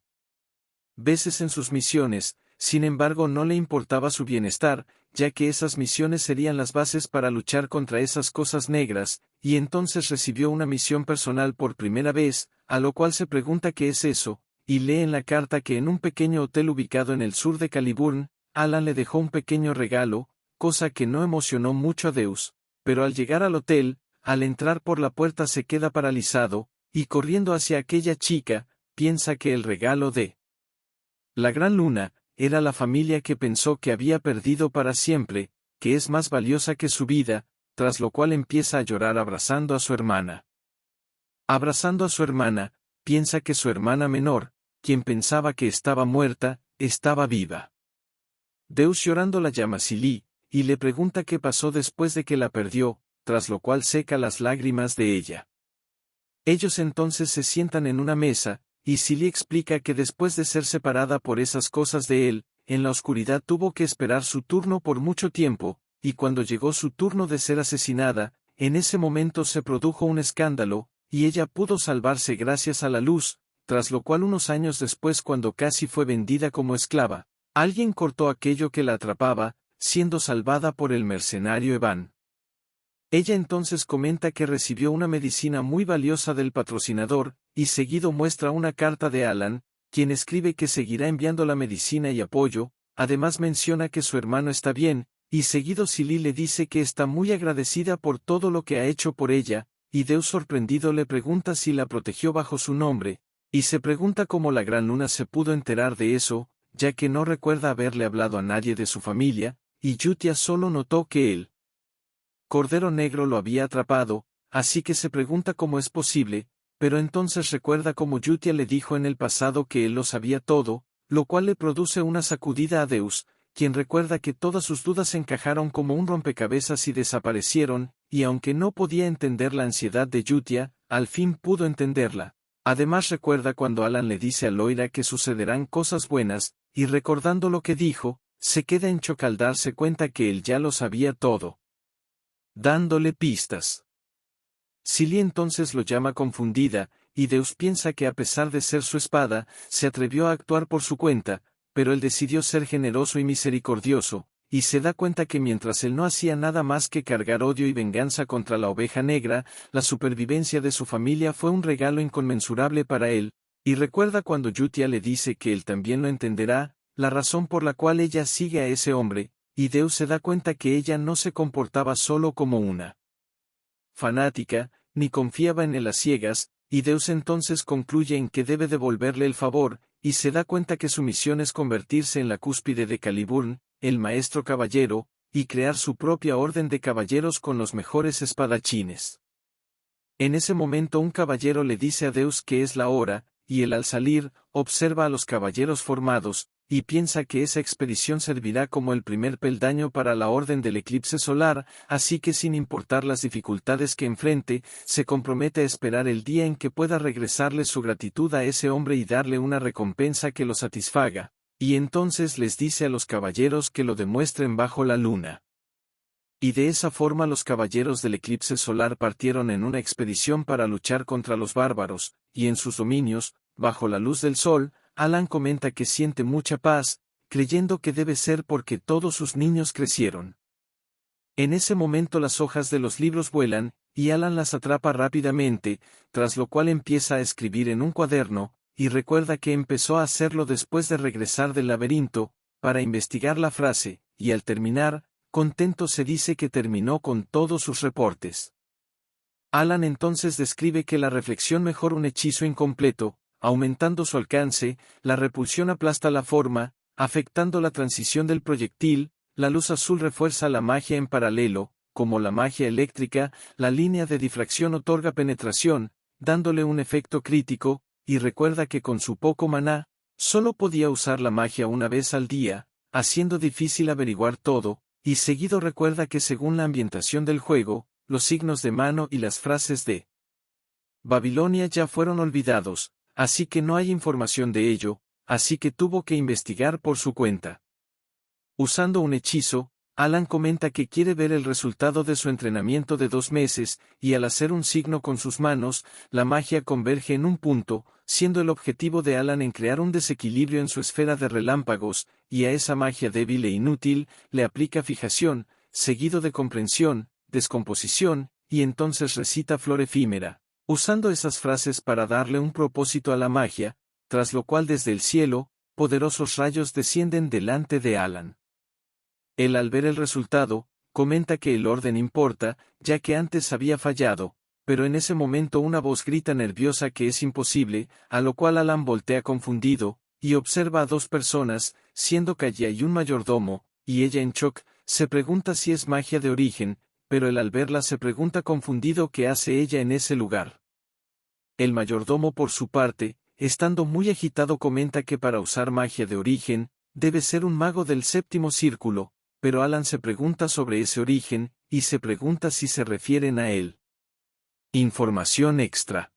veces en sus misiones, sin embargo no le importaba su bienestar, ya que esas misiones serían las bases para luchar contra esas cosas negras, y entonces recibió una misión personal por primera vez, a lo cual se pregunta qué es eso, y lee en la carta que en un pequeño hotel ubicado en el sur de Caliburn, Alan le dejó un pequeño regalo, cosa que no emocionó mucho a Deus, pero al llegar al hotel, al entrar por la puerta se queda paralizado, y corriendo hacia aquella chica, piensa que el regalo de la gran luna, era la familia que pensó que había perdido para siempre, que es más valiosa que su vida, tras lo cual empieza a llorar abrazando a su hermana. Abrazando a su hermana, piensa que su hermana menor, quien pensaba que estaba muerta, estaba viva. Deus llorando la llama Silí, y le pregunta qué pasó después de que la perdió, tras lo cual seca las lágrimas de ella. Ellos entonces se sientan en una mesa, y Silly explica que después de ser separada por esas cosas de él, en la oscuridad tuvo que esperar su turno por mucho tiempo, y cuando llegó su turno de ser asesinada, en ese momento se produjo un escándalo, y ella pudo salvarse gracias a la luz, tras lo cual unos años después, cuando casi fue vendida como esclava, alguien cortó aquello que la atrapaba, siendo salvada por el mercenario Evan. Ella entonces comenta que recibió una medicina muy valiosa del patrocinador, y seguido muestra una carta de Alan, quien escribe que seguirá enviando la medicina y apoyo. Además menciona que su hermano está bien, y seguido Silly le dice que está muy agradecida por todo lo que ha hecho por ella, y Deus sorprendido le pregunta si la protegió bajo su nombre, y se pregunta cómo la Gran Luna se pudo enterar de eso, ya que no recuerda haberle hablado a nadie de su familia, y Yutia solo notó que el Cordero Negro lo había atrapado, así que se pregunta cómo es posible, pero entonces recuerda cómo Yutia le dijo en el pasado que él lo sabía todo, lo cual le produce una sacudida a Deus, quien recuerda que todas sus dudas encajaron como un rompecabezas y desaparecieron, y aunque no podía entender la ansiedad de Yutia, al fin pudo entenderla. Además recuerda cuando Alan le dice a Loira que sucederán cosas buenas, y recordando lo que dijo, se queda en shock al darse cuenta que él ya lo sabía todo, dándole pistas. Silly entonces lo llama confundida, y Deus piensa que a pesar de ser su espada, se atrevió a actuar por su cuenta, pero él decidió ser generoso y misericordioso, y se da cuenta que mientras él no hacía nada más que cargar odio y venganza contra la oveja negra, la supervivencia de su familia fue un regalo inconmensurable para él, y recuerda cuando Yutia le dice que él también lo entenderá, la razón por la cual ella sigue a ese hombre, y Deus se da cuenta que ella no se comportaba solo como una fanática, ni confiaba en él a ciegas, y Deus entonces concluye en que debe devolverle el favor, y se da cuenta que su misión es convertirse en la cúspide de Caliburn, el maestro caballero, y crear su propia orden de caballeros con los mejores espadachines. En ese momento un caballero le dice a Deus que es la hora, y él al salir, observa a los caballeros formados, y piensa que esa expedición servirá como el primer peldaño para la orden del eclipse solar, así que sin importar las dificultades que enfrente, se compromete a esperar el día en que pueda regresarle su gratitud a ese hombre y darle una recompensa que lo satisfaga, y entonces les dice a los caballeros que lo demuestren bajo la luna. Y de esa forma los caballeros del eclipse solar partieron en una expedición para luchar contra los bárbaros, y en sus dominios, bajo la luz del sol, Alan comenta que siente mucha paz, creyendo que debe ser porque todos sus niños crecieron. En ese momento las hojas de los libros vuelan, y Alan las atrapa rápidamente, tras lo cual empieza a escribir en un cuaderno, y recuerda que empezó a hacerlo después de regresar del laberinto, para investigar la frase, y al terminar, contento se dice que terminó con todos sus reportes. Alan entonces describe que la reflexión mejora un hechizo incompleto, aumentando su alcance, la repulsión aplasta la forma, afectando la transición del proyectil, la luz azul refuerza la magia en paralelo, como la magia eléctrica, la línea de difracción otorga penetración, dándole un efecto crítico, y recuerda que con su poco maná, solo podía usar la magia una vez al día, haciendo difícil averiguar todo, y seguido recuerda que según la ambientación del juego, los signos de mano y las frases de Babilonia ya fueron olvidados, así que no hay información de ello, así que tuvo que investigar por su cuenta. Usando un hechizo, Alan comenta que quiere ver el resultado de su entrenamiento de 2 meses, y al hacer un signo con sus manos, la magia converge en un punto, siendo el objetivo de Alan en crear un desequilibrio en su esfera de relámpagos, y a esa magia débil e inútil, le aplica fijación, seguido de comprensión, descomposición, y entonces recita flor efímera, usando esas frases para darle un propósito a la magia, tras lo cual desde el cielo, poderosos rayos descienden delante de Alan. Él al ver el resultado, comenta que el orden importa, ya que antes había fallado, pero en ese momento una voz grita nerviosa que es imposible, a lo cual Alan voltea confundido, y observa a 2 personas, siendo Kaya y un mayordomo, y ella en shock, se pregunta si es magia de origen, pero él al verla se pregunta confundido qué hace ella en ese lugar. El mayordomo por su parte, estando muy agitado comenta que para usar magia de origen, debe ser un mago del 7º círculo, pero Alan se pregunta sobre ese origen, y se pregunta si se refieren a él. Información extra.